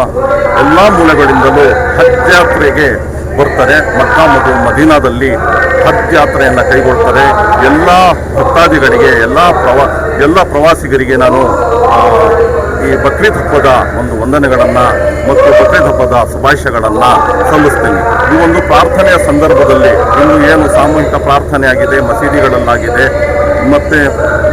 ಎಲ್ಲ ಮೂಲೆಗಳಿಂದಲೂ ಹಜ್ ಯಾತ್ರೆಗೆ ಬರ್ತಾರೆ. ಮಕ್ಕಾ ಮತ್ತು ಮದೀನಾದಲ್ಲಿ ಹಜ್ ಯಾತ್ರೆಯನ್ನು ಕೈಗೊಳ್ತಾರೆ. ಎಲ್ಲ ಭಕ್ತಾದಿಗಳಿಗೆ, ಎಲ್ಲ ಪ್ರವಾಸಿಗರಿಗೆ ನಾನು ಈ ಬಕ್ರೀದ್ ಹಬ್ಬದ ಒಂದು ವಂದನೆಗಳನ್ನು ಮತ್ತು ಬಕ್ರೀದ್ ಹಬ್ಬದ ಶುಭಾಶಯಗಳನ್ನು ಸಲ್ಲಿಸ್ತೀನಿ. ಈ ಒಂದು ಪ್ರಾರ್ಥನೆಯ ಸಂದರ್ಭದಲ್ಲಿ ಇನ್ನು ಏನು ಸಾಮೂಹಿಕ ಪ್ರಾರ್ಥನೆ ಆಗಿದೆ, ಮಸೀದಿಗಳಲ್ಲಾಗಿದೆ, ಮತ್ತು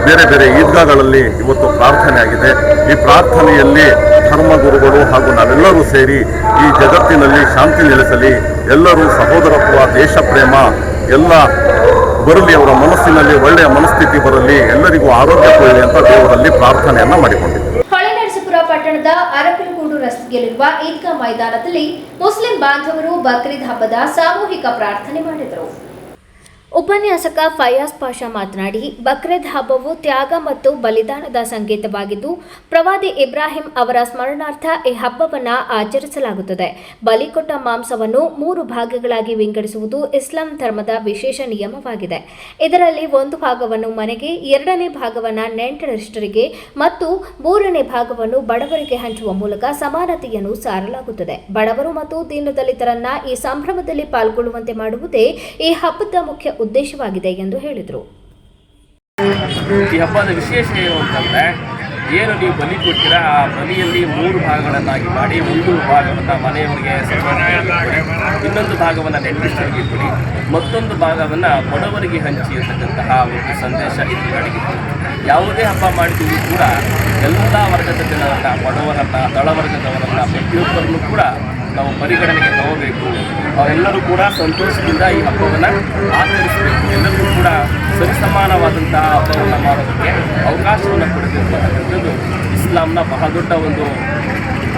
ಬೇರೆ ಬೇರೆ ಈದ್ಗಾಗಳಲ್ಲಿ ಇವತ್ತು ಪ್ರಾರ್ಥನೆ ಆಗಿದೆ. ಈ ಪ್ರಾರ್ಥನೆಯಲ್ಲಿ ಧರ್ಮಗುರುಗಳು ಹಾಗೂ ನಾವೆಲ್ಲರೂ ಸೇರಿ ಈ ಜಗತ್ತಿನಲ್ಲಿ ಶಾಂತಿ ನೆಲೆಸಲಿ, ಎಲ್ಲರೂ ಸಹೋದರತ್ವ, ದೇಶ ಪ್ರೇಮ ಎಲ್ಲ ಬರಲಿ, ಅವರ ಮನಸ್ಸಿನಲ್ಲಿ ಒಳ್ಳೆಯ ಮನಸ್ಥಿತಿ ಬರಲಿ, ಎಲ್ಲರಿಗೂ ಆರೋಗ್ಯ ಕೊಡಲಿ ಅಂತ ದೇವರಲ್ಲಿ ಪ್ರಾರ್ಥನೆಯನ್ನು ಮಾಡಿಕೊಂಡಿದ್ದೆ. ಹೊಳೆನರಸೀಪುರ ಪಟ್ಟಣದ ಅರಕಲಗೂಡು ರಸ್ತೆಯಲ್ಲಿರುವ ಈದ್ಗಾ ಮೈದಾನದಲ್ಲಿ ಮುಸ್ಲಿಂ ಬಾಂಧವರು ಬಕ್ರೀದ್ ಹಬ್ಬದ ಸಾಮೂಹಿಕ ಪ್ರಾರ್ಥನೆ ಮಾಡಿದರು. ಉಪನ್ಯಾಸಕ ಫಯಾಜ್ ಪಾಷಾ ಮಾತನಾಡಿ, ಬಕ್ರೀದ್ ಹಬ್ಬವು ತ್ಯಾಗ ಮತ್ತು ಬಲಿದಾನದ ಸಂಕೇತವಾಗಿದ್ದು, ಪ್ರವಾದಿ ಇಬ್ರಾಹಿಂ ಅವರ ಸ್ಮರಣಾರ್ಥ ಈ ಹಬ್ಬವನ್ನು ಆಚರಿಸಲಾಗುತ್ತದೆ. ಬಲಿ ಕೊಟ್ಟ ಮಾಂಸವನ್ನು 3 ಭಾಗಗಳಾಗಿ ವಿಂಗಡಿಸುವುದು ಇಸ್ಲಾಂ ಧರ್ಮದ ವಿಶೇಷ ನಿಯಮವಾಗಿದೆ. ಇದರಲ್ಲಿ 1 ಭಾಗವನ್ನು ಮನೆಗೆ, 2ನೇ ಭಾಗವನ್ನು ನೆಂಟರಿಷ್ಟರಿಗೆ ಮತ್ತು 3ನೇ ಭಾಗವನ್ನು ಬಡವರಿಗೆ ಹಂಚುವ ಮೂಲಕ ಸಮಾನತೆಯನ್ನು ಸಾರಲಾಗುತ್ತದೆ. ಬಡವರು ಮತ್ತು ದೀನದಲಿತರನ್ನ ಈ ಸಂಭ್ರಮದಲ್ಲಿ ಪಾಲ್ಗೊಳ್ಳುವಂತೆ ಮಾಡುವುದೇ ಈ ಹಬ್ಬದ ಮುಖ್ಯ ಉದ್ದೇಶವಾಗಿದೆ ಎಂದು ಹೇಳಿದರು. ಈ ಹಬ್ಬದ ವಿಶೇಷ ಏನು ಅಂತಂದರೆ, ಏನು ನೀವು ಬಲಿ ಕೊಡ್ತೀರಾ ಆ ಬಲಿಯಲ್ಲಿ 3 ಭಾಗಗಳನ್ನಾಗಿ ಮಾಡಿ, 1 ಭಾಗವನ್ನು ಮನೆಯವರಿಗೆ ಸಮಾನವಾಗಿ, ಇನ್ನೊಂದು ಭಾಗವನ್ನು ನೆಂಟರಿಷ್ಟರಿಗೆ ಕೊಡಿ, ಮತ್ತೊಂದು ಭಾಗವನ್ನು ಬಡವರಿಗೆ ಹಂಚಿ ಅಂತಕ್ಕಂತಹ ಒಂದು ಸಂದೇಶ ಇಲ್ಲಿ ಅಡಗಿದೆ. ಯಾವುದೇ ಹಬ್ಬ ಮಾಡಿದರೂ ಕೂಡ ಎಲ್ಲ ವರ್ಗದ ಜನರನ್ನು, ಬಡವರನ್ನು, ತಳವರ್ಗದವರನ್ನು, ಪ್ರತಿಯೊಬ್ಬರನ್ನು ಕೂಡ ನಾವು ಪರಿಗಣನೆಗೆ ತಗೋಬೇಕು. ಅವರೆಲ್ಲರೂ ಕೂಡ ಸಂತೋಷದಿಂದ ಈ ಹಬ್ಬವನ್ನು ಆಚರಿಸಬೇಕು. ಎಲ್ಲರಿಗೂ ಕೂಡ ಸರಿಸಮಾನವಾದಂತಹ ಹಬ್ಬವನ್ನು ಮಾಡೋದಕ್ಕೆ ಅವಕಾಶವನ್ನು ಕೊಡಬೇಕು ಅಂತಕ್ಕಂಥದ್ದು ಇಸ್ಲಾಂನ ಬಹಳ ದೊಡ್ಡ ಒಂದು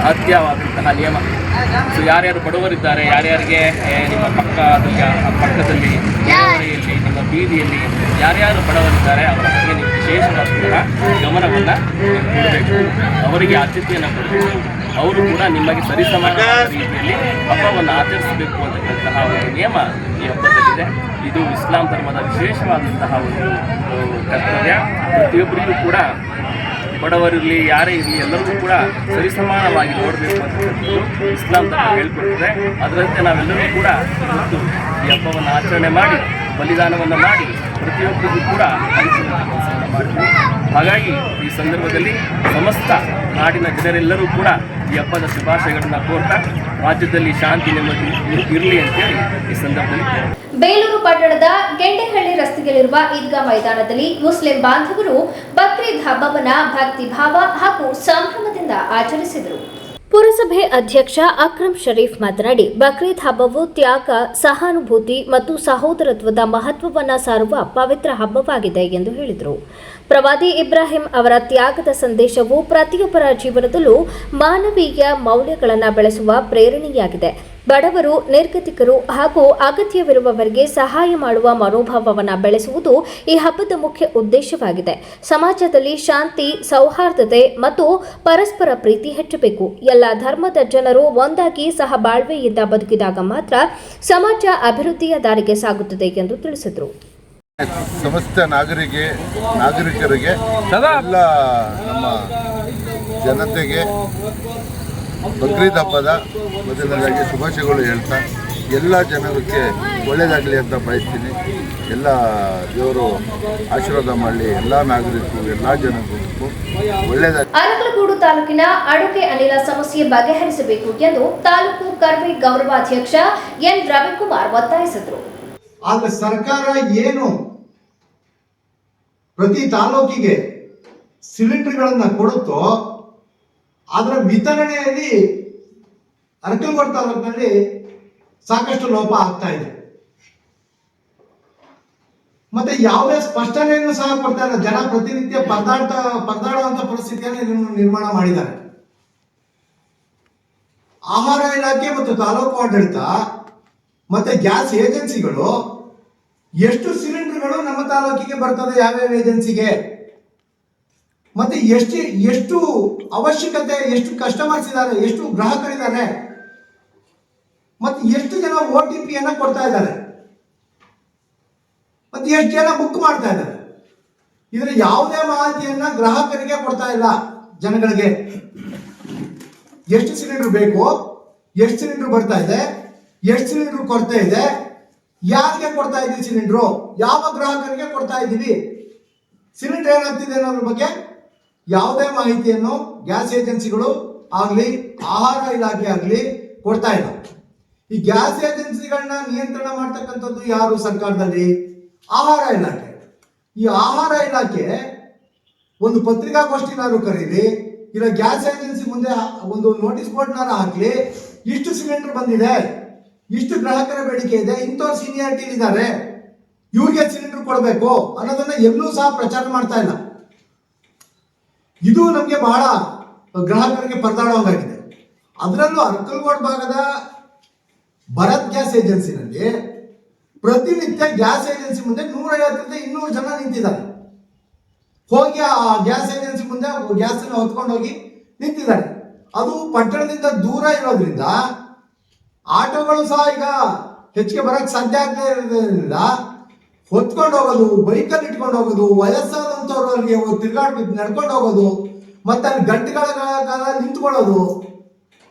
ಆದ್ಯವಾದಂತಹ ನಿಯಮ. ಸೊ ಯಾರ್ಯಾರು ಬಡವರಿದ್ದಾರೆ, ಯಾರ್ಯಾರಿಗೆ ನಿಮ್ಮ ಪಕ್ಕದಲ್ಲಿ, ನೆರೆಹೊರೆಯಲ್ಲಿ, ನಿಮ್ಮ ಬೀದಿಯಲ್ಲಿ ಯಾರ್ಯಾರು ಬಡವರಿದ್ದಾರೆ ಅವರ ಬಗ್ಗೆ ನೀವು ವಿಶೇಷವಾದಂತಹ ಗಮನವನ್ನು ಕೊಡಬೇಕು, ಅವರಿಗೆ ಆದ್ಯತೆಯನ್ನು ಕೊಡಬೇಕು. ಅವರು ಕೂಡ ನಿಮಗೆ ಸರಿಸಮಾನ ರೀತಿಯಲ್ಲಿ ಹಬ್ಬವನ್ನು ಆಚರಿಸಬೇಕು ಅಂತಕ್ಕಂತಹ ಒಂದು ನಿಯಮ ಈ ಹಬ್ಬದಲ್ಲಿದೆ. ಇದು ಇಸ್ಲಾಂ ಧರ್ಮದ ವಿಶೇಷವಾದಂತಹ ಒಂದು ಕರ್ತವ್ಯ. ಪ್ರತಿಯೊಬ್ಬರಿಗೂ ಕೂಡ ಬಡವರಿರಲಿ, ಯಾರೇ ಇರಲಿ, ಎಲ್ಲರಿಗೂ ಕೂಡ ಸರಿಸಮಾನವಾಗಿ ನೋಡಬೇಕು ಅಂತಕ್ಕಂಥದ್ದು ಇಸ್ಲಾಂ ಧರ್ಮ ಹೇಳ್ಕೊಡ್ತದೆ. ಅದರಂತೆ ನಾವೆಲ್ಲರೂ ಕೂಡ ಇವತ್ತು ಈ ಹಬ್ಬವನ್ನು ಆಚರಣೆ ಮಾಡಿ, ಬಲಿದಾನವನ್ನು ಮಾಡಿ, ಪ್ರತಿಯೊಬ್ಬರಿಗೂ ಕೂಡ ಹಂಚುವಂಥ ಕೆಲಸವನ್ನು ಮಾಡ್ತೀವಿ. ಹಾಗಾಗಿ ಈ ಸಂದರ್ಭದಲ್ಲಿ ಸಮಸ್ತ ನಾಡಿನ ಜನರೆಲ್ಲರೂ ಕೂಡ ಈ ಹಬ್ಬದ ಶುಭಾಶಯಗಳನ್ನು ಕೋರ್ತಾ ರಾಜ್ಯದಲ್ಲಿ ಶಾಂತಿ ನೆಮ್ಮದಿ ಇರಲಿ ಅಂತೇಳಿ ಈ ಸಂದರ್ಭದಲ್ಲಿ ಬೇಲೂರು ಪಟ್ಟಣದ ಗೆಂಡೆಹಳ್ಳಿ ರಸ್ತೆಯಲ್ಲಿರುವ ಈದ್ಗಾ ಮೈದಾನದಲ್ಲಿ ಮುಸ್ಲಿಂ ಬಾಂಧವರು ಬಕ್ರೀದ್ ಹಬ್ಬವನ್ನು ಭಕ್ತಿ ಭಾವ ಹಾಗೂ ಸಂಭ್ರಮದಿಂದ ಆಚರಿಸಿದರು. ಪುರಸಭೆ ಅಧ್ಯಕ್ಷ ಅಕ್ರಮ್ ಶರೀಫ್ ಮಾತನಾಡಿ, ಬಕ್ರೀದ್ ಹಬ್ಬವು ತ್ಯಾಗ, ಸಹಾನುಭೂತಿ ಮತ್ತು ಸಹೋದರತ್ವದ ಮಹತ್ವವನ್ನು ಸಾರುವ ಪವಿತ್ರ ಹಬ್ಬವಾಗಿದೆ ಎಂದು ಹೇಳಿದರು. ಪ್ರವಾದಿ ಇಬ್ರಾಹಿಂ ಅವರ ತ್ಯಾಗದ ಸಂದೇಶವು ಪ್ರತಿಯೊಬ್ಬರ ಜೀವನದಲ್ಲೂ ಮಾನವೀಯ ಮೌಲ್ಯಗಳನ್ನು ಬೆಳೆಸುವ ಪ್ರೇರಣೆಯಾಗಿದೆ. ಬಡವರು, ನಿರ್ಗತಿಕರು ಹಾಗೂ ಅಗತ್ಯವಿರುವವರಿಗೆ ಸಹಾಯ ಮಾಡುವ ಮನೋಭಾವವನ್ನು ಬೆಳೆಸುವುದು ಈ ಹಬ್ಬದ ಮುಖ್ಯ ಉದ್ದೇಶವಾಗಿದೆ. ಸಮಾಜದಲ್ಲಿ ಶಾಂತಿ, ಸೌಹಾರ್ದತೆ ಮತ್ತು ಪರಸ್ಪರ ಪ್ರೀತಿ ಹೆಚ್ಚಬೇಕು. ಎಲ್ಲ ಧರ್ಮದ ಜನರು ಒಂದಾಗಿ ಸಹಬಾಳ್ವೆಯಿಂದ ಬದುಕಿದಾಗ ಮಾತ್ರ ಸಮಾಜ ಅಭಿವೃದ್ಧಿಯ ದಾರಿಗೆ ಸಾಗುತ್ತದೆ ಎಂದು ತಿಳಿಸಿದರು. ಸಮಸ್ತ ನಾಗರಿಕರಿಗೆ ಎಲ್ಲ ನಮ್ಮ ಜನತೆಗೆ ಬಕ್ರೀದ್ ಹಬ್ಬದ ಮೊದಲನೇದಾಗಿ ಶುಭಾಶಯಗಳು ಹೇಳ್ತಾ ಎಲ್ಲ ಜನರಿಗೆ ಒಳ್ಳೆಯದಾಗಲಿ ಅಂತ ಬಯಸ್ತೀನಿ. ಎಲ್ಲ ದೇವರು ಆಶೀರ್ವಾದ ಮಾಡಲಿ, ಎಲ್ಲ ನಾಗರಿಕರು, ಎಲ್ಲ ಜನರಿಗೂ ಒಳ್ಳೆಯದಾಗಲಿ. ಅರಕಲಗೂಡು ತಾಲೂಕಿನ ಅಡುಗೆ ಅನಿಲ ಸಮಸ್ಯೆ ಬಗೆಹರಿಸಬೇಕು ಎಂದು ತಾಲೂಕು ಕರ್ವೆ ಗೌರವಾಧ್ಯಕ್ಷ ಎನ್ ರವಿಕುಮಾರ್ ಒತ್ತಾಯಿಸಿದರು. ಆಗ ಸರ್ಕಾರ ಏನು ಪ್ರತಿ ತಾಲೂಕಿಗೆ ಸಿಲಿಂಡರ್ಗಳನ್ನ ಕೊಡುತ್ತೋ ಅದರ ವಿತರಣೆಯಲ್ಲಿ ಅರಕಲಗೂಡು ತಾಲೂಕಿನಲ್ಲಿ ಸಾಕಷ್ಟು ಲೋಪ ಆಗ್ತಾ ಇದೆ. ಮತ್ತೆ ಯಾವುದೇ ಸ್ಪಷ್ಟನೆಯನ್ನು ಸಹ ಕೊಡ್ತಾ ಇಲ್ಲ. ಜನ ಪ್ರತಿನಿತ್ಯ ಪರದಾಡುವಂತ ಪರಿಸ್ಥಿತಿಯನ್ನು ನಿರ್ಮಾಣ ಮಾಡಿದ್ದಾರೆ. ಆಹಾರ ಇಲಾಖೆ ಮತ್ತು ತಾಲೂಕು ಆಡಳಿತ ಮತ್ತೆ ಗ್ಯಾಸ್ ಏಜೆನ್ಸಿಗಳು ಎಷ್ಟು ಸಿಲಿಂಡರ್ಗಳು ನಮ್ಮ ತಾಲೂಕಿಗೆ ಬರ್ತದೆ, ಯಾವ್ಯಾವ ಏಜೆನ್ಸಿಗೆ, ಮತ್ತೆ ಎಷ್ಟು ಅವಶ್ಯಕತೆ, ಎಷ್ಟು ಕಸ್ಟಮರ್ಸ್ ಇದ್ದಾರೆ, ಎಷ್ಟು ಗ್ರಾಹಕರಿದ್ದಾರೆ, ಮತ್ತೆ ಎಷ್ಟು ಜನ OTP ಕೊಡ್ತಾ ಇದ್ದಾರೆ, ಮತ್ತೆ ಎಷ್ಟು ಜನ ಬುಕ್ ಮಾಡ್ತಾ ಇದ್ದಾರೆ. ಇದರ ಯಾವುದೇ ಮಾಹಿತಿಯನ್ನ ಗ್ರಾಹಕರಿಗೆ ಕೊಡ್ತಾ ಇಲ್ಲ, ಜನಗಳಿಗೆ. ಎಷ್ಟು ಸಿಲಿಂಡರ್ ಬೇಕು, ಎಷ್ಟು ಸಿಲಿಂಡರ್ ಬರ್ತಾ ಇದೆ, ಎಷ್ಟು ಸಿಲಿಂಡರ್ ಕೊರತೆ ಇದೆ, ಯಾರಿಗೆ ಕೊಡ್ತಾ ಇದ್ದೀವಿ ಸಿಲಿಂಡ್ರು, ಯಾವ ಗ್ರಾಹಕರಿಗೆ ಕೊಡ್ತಾ ಇದ್ದೀವಿ, ಸಿಲಿಂಡರ್ ಏನಾಗ್ತಿದೆ ಅನ್ನೋದ್ರ ಬಗ್ಗೆ ಯಾವುದೇ ಮಾಹಿತಿಯನ್ನು ಗ್ಯಾಸ್ ಏಜೆನ್ಸಿಗಳು ಆಗಲಿ ಆಹಾರ ಇಲಾಖೆ ಆಗಲಿ ಕೊಡ್ತಾ ಇಲ್ಲ. ಈ ಗ್ಯಾಸ್ ಏಜೆನ್ಸಿಗಳನ್ನ ನಿಯಂತ್ರಣ ಮಾಡ್ತಕ್ಕಂಥದ್ದು ಯಾರು ಸರ್ಕಾರದಲ್ಲಿ? ಆಹಾರ ಇಲಾಖೆ. ಈ ಆಹಾರ ಇಲಾಖೆ ಒಂದು ಪತ್ರಿಕಾಗೋಷ್ಠಿನಾದ್ರು ಕರೀಲಿ, ಇಲ್ಲ ಗ್ಯಾಸ್ ಏಜೆನ್ಸಿ ಮುಂದೆ ಒಂದು ನೋಟಿಸ್ ಬೋರ್ಡ್ನಾರು ಹಾಕ್ಲಿ, ಇಷ್ಟು ಸಿಲಿಂಡರ್ ಬಂದಿದೆ, ಇಷ್ಟು ಗ್ರಾಹಕರ ಬೇಡಿಕೆ ಇದೆ, ಇಂಥವ್ರು ಸೀನಿಯಾರಿಟಿ ಇದ್ದಾರೆ, ಇವ್ರಿಗೆ ಸಿಲಿಂಡರ್ ಕೊಡಬೇಕು ಅನ್ನೋದನ್ನ ಎಲ್ಲೂ ಸಹ ಪ್ರಚಾರ ಮಾಡ್ತಾ ಇಲ್ಲ. ಇದು ನಮಗೆ ಬಹಳ ಗ್ರಾಹಕರಿಗೆ ಪರದಾಡುವಂಗಾಗಿದೆ. ಅದರಲ್ಲೂ ಅರ್ಕಲ್ಗೋಡ್ ಭಾಗದ ಭರತ್ ಗ್ಯಾಸ್ ಏಜೆನ್ಸಿನಲ್ಲಿ ಪ್ರತಿನಿತ್ಯ ಗ್ಯಾಸ್ ಏಜೆನ್ಸಿ ಮುಂದೆ 150ರಿಂದ 200 ಜನ ನಿಂತಿದ್ದಾರೆ. ಹೋಗಿ ಆ ಗ್ಯಾಸ್ ಏಜೆನ್ಸಿ ಮುಂದೆ ಗ್ಯಾಸ್ ಅನ್ನು ಹೊತ್ಕೊಂಡು ಹೋಗಿ ನಿಂತಿದ್ದಾರೆ. ಅದು ಪಟ್ಟಣದಿಂದ ದೂರ ಇರೋದ್ರಿಂದ ಆಟೋಗಳು ಸಹ ಈಗ ಹೆಚ್ಚಿಗೆ ಬರಕ್ಕೆ ಸಾಧ್ಯ ಆಗದೆ ಇರೋದ್ರಿಂದ ಹೊತ್ಕೊಂಡು ಹೋಗೋದು, ಬೈಕಲ್ಲಿ ಇಟ್ಕೊಂಡು ಹೋಗೋದು, ವಯಸ್ಸಾದಂಥವ್ರಿಗೆ ನಡ್ಕೊಂಡು ಹೋಗೋದು, ಮತ್ತೆ ಅಲ್ಲಿ ಗಂಟೆಗಳ ಕಾಲ ನಿಂತ್ಕೊಳ್ಳೋದು,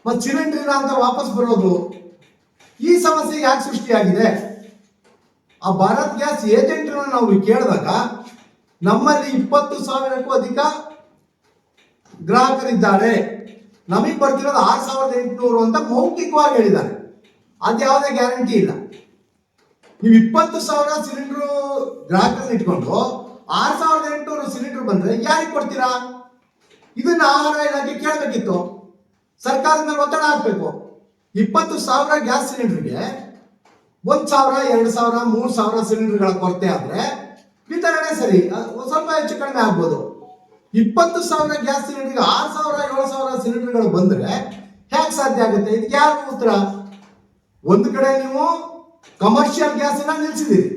ಮತ್ತೆ ಸಿಲಿಂಡರ್ ಇಲ್ಲ ಅಂತ ವಾಪಸ್ ಬರೋದು, ಈ ಸಮಸ್ಯೆ ಯಾಕೆ ಸೃಷ್ಟಿಯಾಗಿದೆ? ಆ ಭಾರತ್ ಗ್ಯಾಸ್ ಏಜೆಂಟ್ರನ್ನ ನಾವು ಕೇಳಿದಾಗ ನಮ್ಮಲ್ಲಿ 20,000ಕ್ಕೂ ಅಧಿಕ ಗ್ರಾಹಕರಿದ್ದಾರೆ, ನಮಗೆ ಬರ್ತಿರೋದು 6,800 ಅಂತ ಮೌಖಿಕವಾಗಿ ಹೇಳಿದ್ದಾರೆ. ಅದ್ಯಾವುದೇ ಗ್ಯಾರಂಟಿ ಇಲ್ಲ. ನೀವು 20,000 ಸಿಲಿಂಡರ್ ಗ್ರಾಹಕರನ್ನ ಇಟ್ಕೊಂಡು 6,800 ಸಿಲಿಂಡರ್ ಬಂದ್ರೆ ಯಾರಿಗೆ ಕೊಡ್ತೀರಾ? ಇದನ್ನ ಆಹಾರ ಇಲಾಖೆ ಕೇಳಬೇಕಿತ್ತು, ಸರ್ಕಾರದ ಮೇಲೆ ಒತ್ತಡ ಹಾಕ್ಬೇಕು. 20,000 ಗ್ಯಾಸ್ ಸಿಲಿಂಡರ್ಗೆ 1,000, 2,000, 3,000 ಸಿಲಿಂಡರ್ಗಳ ಕೊರತೆ ಆದ್ರೆ ವಿತರಣೆ ಸರಿ ಸ್ವಲ್ಪ ಹೆಚ್ಚು ಕಡಿಮೆ ಆಗ್ಬೋದು. 20,000 ಗ್ಯಾಸ್ ಸಿಲಿಂಡರ್ಗೆ 6,000, 7,000 ಸಿಲಿಂಡರ್ಗಳು ಬಂದ್ರೆ ಹೇಗೆ ಸಾಧ್ಯ ಆಗುತ್ತೆ? ಇದಕ್ಕೆ ಯಾರು ಉತ್ತರ? ಒಂದು ಕಡೆ ನೀವು ಕಮರ್ಷಿಯಲ್ ಗ್ಯಾಸ್ ಅನ್ನ ನಿಲ್ಸಿದ್ದೀರಿ,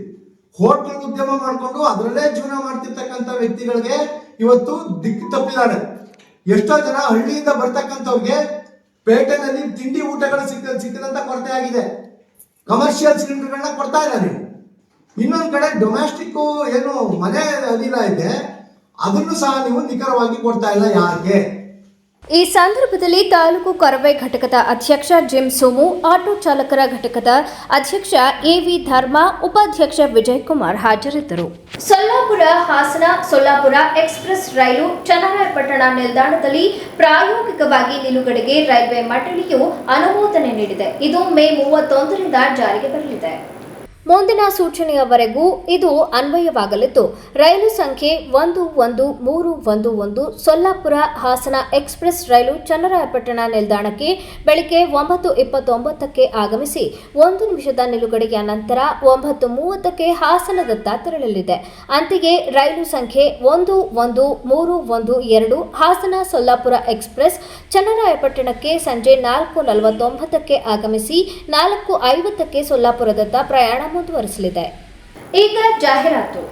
ಹೋಟೆಲ್ ಉದ್ಯಮ ಮಾಡಿಕೊಂಡು ಅದರಲ್ಲೇ ಜೀವನ ಮಾಡ್ತಿರ್ತಕ್ಕಂಥ ವ್ಯಕ್ತಿಗಳಿಗೆ ಇವತ್ತು ದಿಕ್ಕು ತಪ್ಪಿದ್ದಾರೆ. ಎಷ್ಟೋ ಜನ ಹಳ್ಳಿಯಿಂದ ಬರ್ತಕ್ಕಂಥವ್ರಿಗೆ ಪೇಟೆನಲ್ಲಿ ತಿಂಡಿ ಊಟಗಳು ಸಿಕ್ಕದಂತ ಕೊರತೆ ಆಗಿದೆ. ಕಮರ್ಷಿಯಲ್ ಸಿಲಿಂಡರ್ಗಳನ್ನ ಕೊಡ್ತಾ ಇಲ್ಲ ನೀವು. ಇನ್ನೊಂದು ಕಡೆ ಡೊಮ್ಯಾಸ್ಟಿಕ್ ಏನು ಮನೆ ಅನಿಲ ಇದೆ, ಅದನ್ನು ಸಹ ನೀವು ನಿಖರವಾಗಿ ಕೊಡ್ತಾ ಇಲ್ಲ. ಯಾರಿಗೆ? ಈ ಸಂದರ್ಭದಲ್ಲಿ ತಾಲೂಕು ಕರವೇ ಘಟಕದ ಅಧ್ಯಕ್ಷ ಜಿಮ್ ಸೋಮು, ಆಟೋ ಚಾಲಕರ ಘಟಕದ ಅಧ್ಯಕ್ಷ ಎವಿ ಧರ್ಮ, ಉಪಾಧ್ಯಕ್ಷ ವಿಜಯ್ ಕುಮಾರ್ ಹಾಜರಿದ್ದರು. ಸೊಲ್ಲಾಪುರ ಹಾಸನ ಸೊಲ್ಲಾಪುರ ಎಕ್ಸ್ಪ್ರೆಸ್ ರೈಲು ಚನ್ನರಾಯಪಟ್ಟಣ ನಿಲ್ದಾಣದಲ್ಲಿ ಪ್ರಾಯೋಗಿಕವಾಗಿ ನಿಲುಗಡೆಗೆ ರೈಲ್ವೆ ಮಂಡಳಿಯು ಅನುಮೋದನೆ ನೀಡಿದೆ. ಇದು ಮೇ 31ರಿಂದ ಜಾರಿಗೆ ಬರಲಿದೆ. ಮುಂದಿನ ಸೂಚನೆಯವರೆಗೂ ಇದು ಅನ್ವಯವಾಗಲಿದ್ದು, ರೈಲು ಸಂಖ್ಯೆ 11311 ಸೊಲ್ಲಾಪುರ ಹಾಸನ ಎಕ್ಸ್ಪ್ರೆಸ್ ರೈಲು ಚನ್ನರಾಯಪಟ್ಟಣ ನಿಲ್ದಾಣಕ್ಕೆ ಬೆಳಗ್ಗೆ 9:29ಕ್ಕೆ ಆಗಮಿಸಿ 1 ನಿಮಿಷದ ನಿಲುಗಡೆಯ ನಂತರ 9:30ಕ್ಕೆ ಹಾಸನದತ್ತ ತೆರಳಲಿದೆ. ಅಂತೆಯೇ ರೈಲು ಸಂಖ್ಯೆ 11312 ಹಾಸನ ಸೊಲ್ಲಾಪುರ ಎಕ್ಸ್ಪ್ರೆಸ್ ಚನ್ನರಾಯಪಟ್ಟಣಕ್ಕೆ ಸಂಜೆ 4:49ಕ್ಕೆ ಆಗಮಿಸಿ 4:50ಕ್ಕೆ ಸೊಲ್ಲಾಪುರದತ್ತ ಪ್ರಯಾಣ ಮುಂದುವರಿಸಲಿದೆ. ಈಗ ಜಾಹೀರಾತು.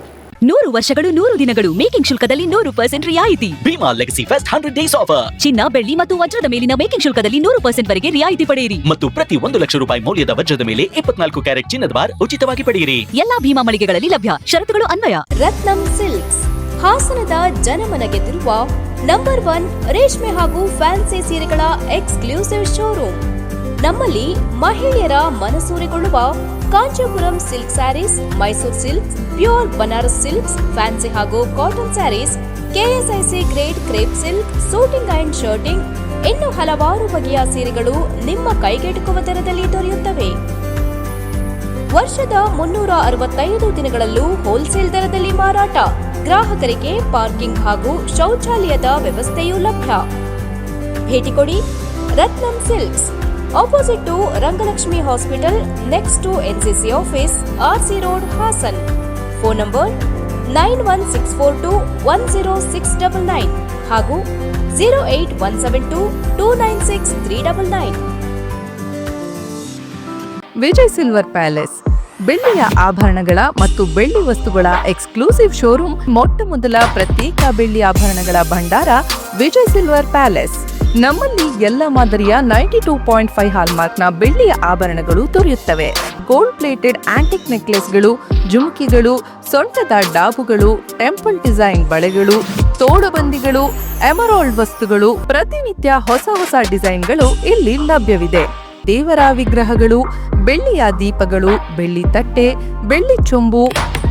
100 ವರ್ಷಗಳು 100 ದಿನಗಳು ಮೇಕಿಂಗ್ ಶುಲ್ಕದಲ್ಲಿ 100% ರಿಯಾಯಿತಿ. Bhima legacy fest 100 days offer. ಚಿನ್ನ, ಬೆಳ್ಳಿ ಮತ್ತು ವಜ್ರದ ಮೇಲಿನ ಮೇಕಿಂಗ್ ಶುಲ್ಕದಲ್ಲಿ 100% ವರೆಗೆ ರಿಯಾಯಿತಿ ಪಡೆಯಿರಿ. ಮತ್ತು ಪ್ರತಿ 1 ಲಕ್ಷ ರೂಪಾಯಿ ಮೌಲ್ಯದ ವಜ್ರದ ಮೇಲೆ 24 ಕ್ಯಾರೆಟ್ ಚಿನ್ನದ ಬಾರ್ ಉಚಿತವಾಗಿ ಪಡೆಯಿರಿ. ಎಲ್ಲಾ ಭೀಮಾ ಮಳಿಗೆಗಳಲ್ಲಿ ಲಭ್ಯ. ಷರತ್ತುಗಳು ಅನ್ವಯ. ರತ್ನಂ ಸಿಲ್ಕ್ಸ್ ಹಾಸನದ ಜನಮನ ಗೆದ್ದಿರುವ ನಂಬರ್ 1 ರೇಷ್ಮೆ ಹಾಗೂ ಫ್ಯಾನ್ಸಿ ಸೀರೆಗಳ ಎಕ್ಸ್ಕ್ಲೂಸಿವ್ ಶೋರೂಮ್. ನಮ್ಮಲ್ಲಿ ಮಹಿಳೆಯರ ಮನಸೂರೆಗೊಳ್ಳುವ Kanchipuram silk sarees, Mysuru silks, pure Banaras silks, fancy ಹಾಗೂ cotton sarees, KSIC grade crepe silk, suiting and shirting, ಇನ್ನು ಹಲವಾರು ಬಗೆಯ ಸೀರೆಗಳು ನಿಮ್ಮ ಕೈಗೆಟುಕುವ ದರದಲ್ಲಿ ದೊರೆಯುತ್ತವೆ. ವರ್ಷದ 365 ದಿನಗಳಲ್ಲೂ ಹೋಲ್ಸೇಲ್ ದರದಲ್ಲಿ ಮಾರಾಟ. ಗ್ರಾಹಕರಿಗೆ ಪಾರ್ಕಿಂಗ್ ಹಾಗೂ ಶೌಚಾಲಯದ ವ್ಯವಸ್ಥೆಯೂ ಲಭ್ಯ. ಭೇಟಿ ಕೊಡಿ Ratnam silks, opposite to Rangalakshmi hospital, next to NCC office, RC road, Hassan. Phone number 9164210699 ಹಾಗೂ 08172296399. ವಿಜಯ್ ಸಿಲ್ವರ್ ಪ್ಯಾಲೇಸ್ ಬೆಳ್ಳಿಯ ಆಭರಣಗಳ ಮತ್ತು ಬೆಳ್ಳಿ ವಸ್ತುಗಳ ಎಕ್ಸ್ಕ್ಲೂಸಿವ್ ಶೋರೂಮ್. ಮೊಟ್ಟ ಮೊದಲ ಪ್ರತ್ಯೇಕ ಬೆಳ್ಳಿ ಆಭರಣಗಳ ಭಂಡಾರ ವಿಜಯ್ ಸಿಲ್ವರ್ ಪ್ಯಾಲೇಸ್. ನಮ್ಮಲ್ಲಿ ಎಲ್ಲ ಮಾದರಿಯ 92.5 ಹಾಲ್ಮಾರ್ಕ್ನ ಬೆಳ್ಳಿಯ ಆಭರಣಗಳು ದೊರೆಯುತ್ತವೆ. ಗೋಲ್ಡ್ ಪ್ಲೇಟೆಡ್ ಆಂಟಿಕ್ ನೆಕ್ಲೆಸ್ಗಳು, ಜುಮುಕಿಗಳು, ಸೊಂಟದ ಡಾಬುಗಳು, ಟೆಂಪಲ್ ಡಿಸೈನ್ ಬಳೆಗಳು, ತೋಡುಬಂದಿಗಳು, ಎಮರಾಲ್ಡ್ ವಸ್ತುಗಳು, ಪ್ರತಿನಿತ್ಯ ಹೊಸ ಡಿಸೈನ್ಗಳು ಇಲ್ಲಿ ಲಭ್ಯವಿದೆ. ದೇವರ ವಿಗ್ರಹಗಳು, ಬೆಳ್ಳಿಯ ದೀಪಗಳು, ಬೆಳ್ಳಿ ತಟ್ಟೆ, ಬೆಳ್ಳಿ ಚೊಂಬು,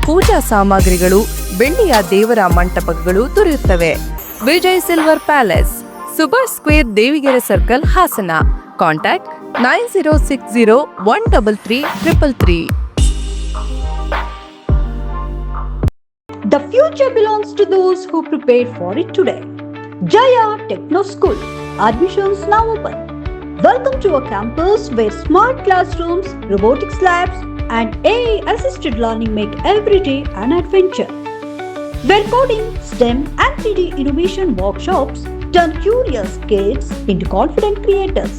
ಪೂಜಾ ಸಾಮಗ್ರಿಗಳು, ಬೆಳ್ಳಿಯ ದೇವರ ಮಂಟಪಗಳು ದೊರೆಯುತ್ತವೆ. Vijay silver palace, Subhash square, Devigere circle, Hassan. Contact 9060133333. The future belongs to those who prepared for it today. Jaya Techno School. Admissions now open. Welcome to a campus where smart classrooms, robotics labs, and AI-assisted learning make every day an adventure. Where coding, STEM, and 3D innovation workshops turn curious kids into confident creators.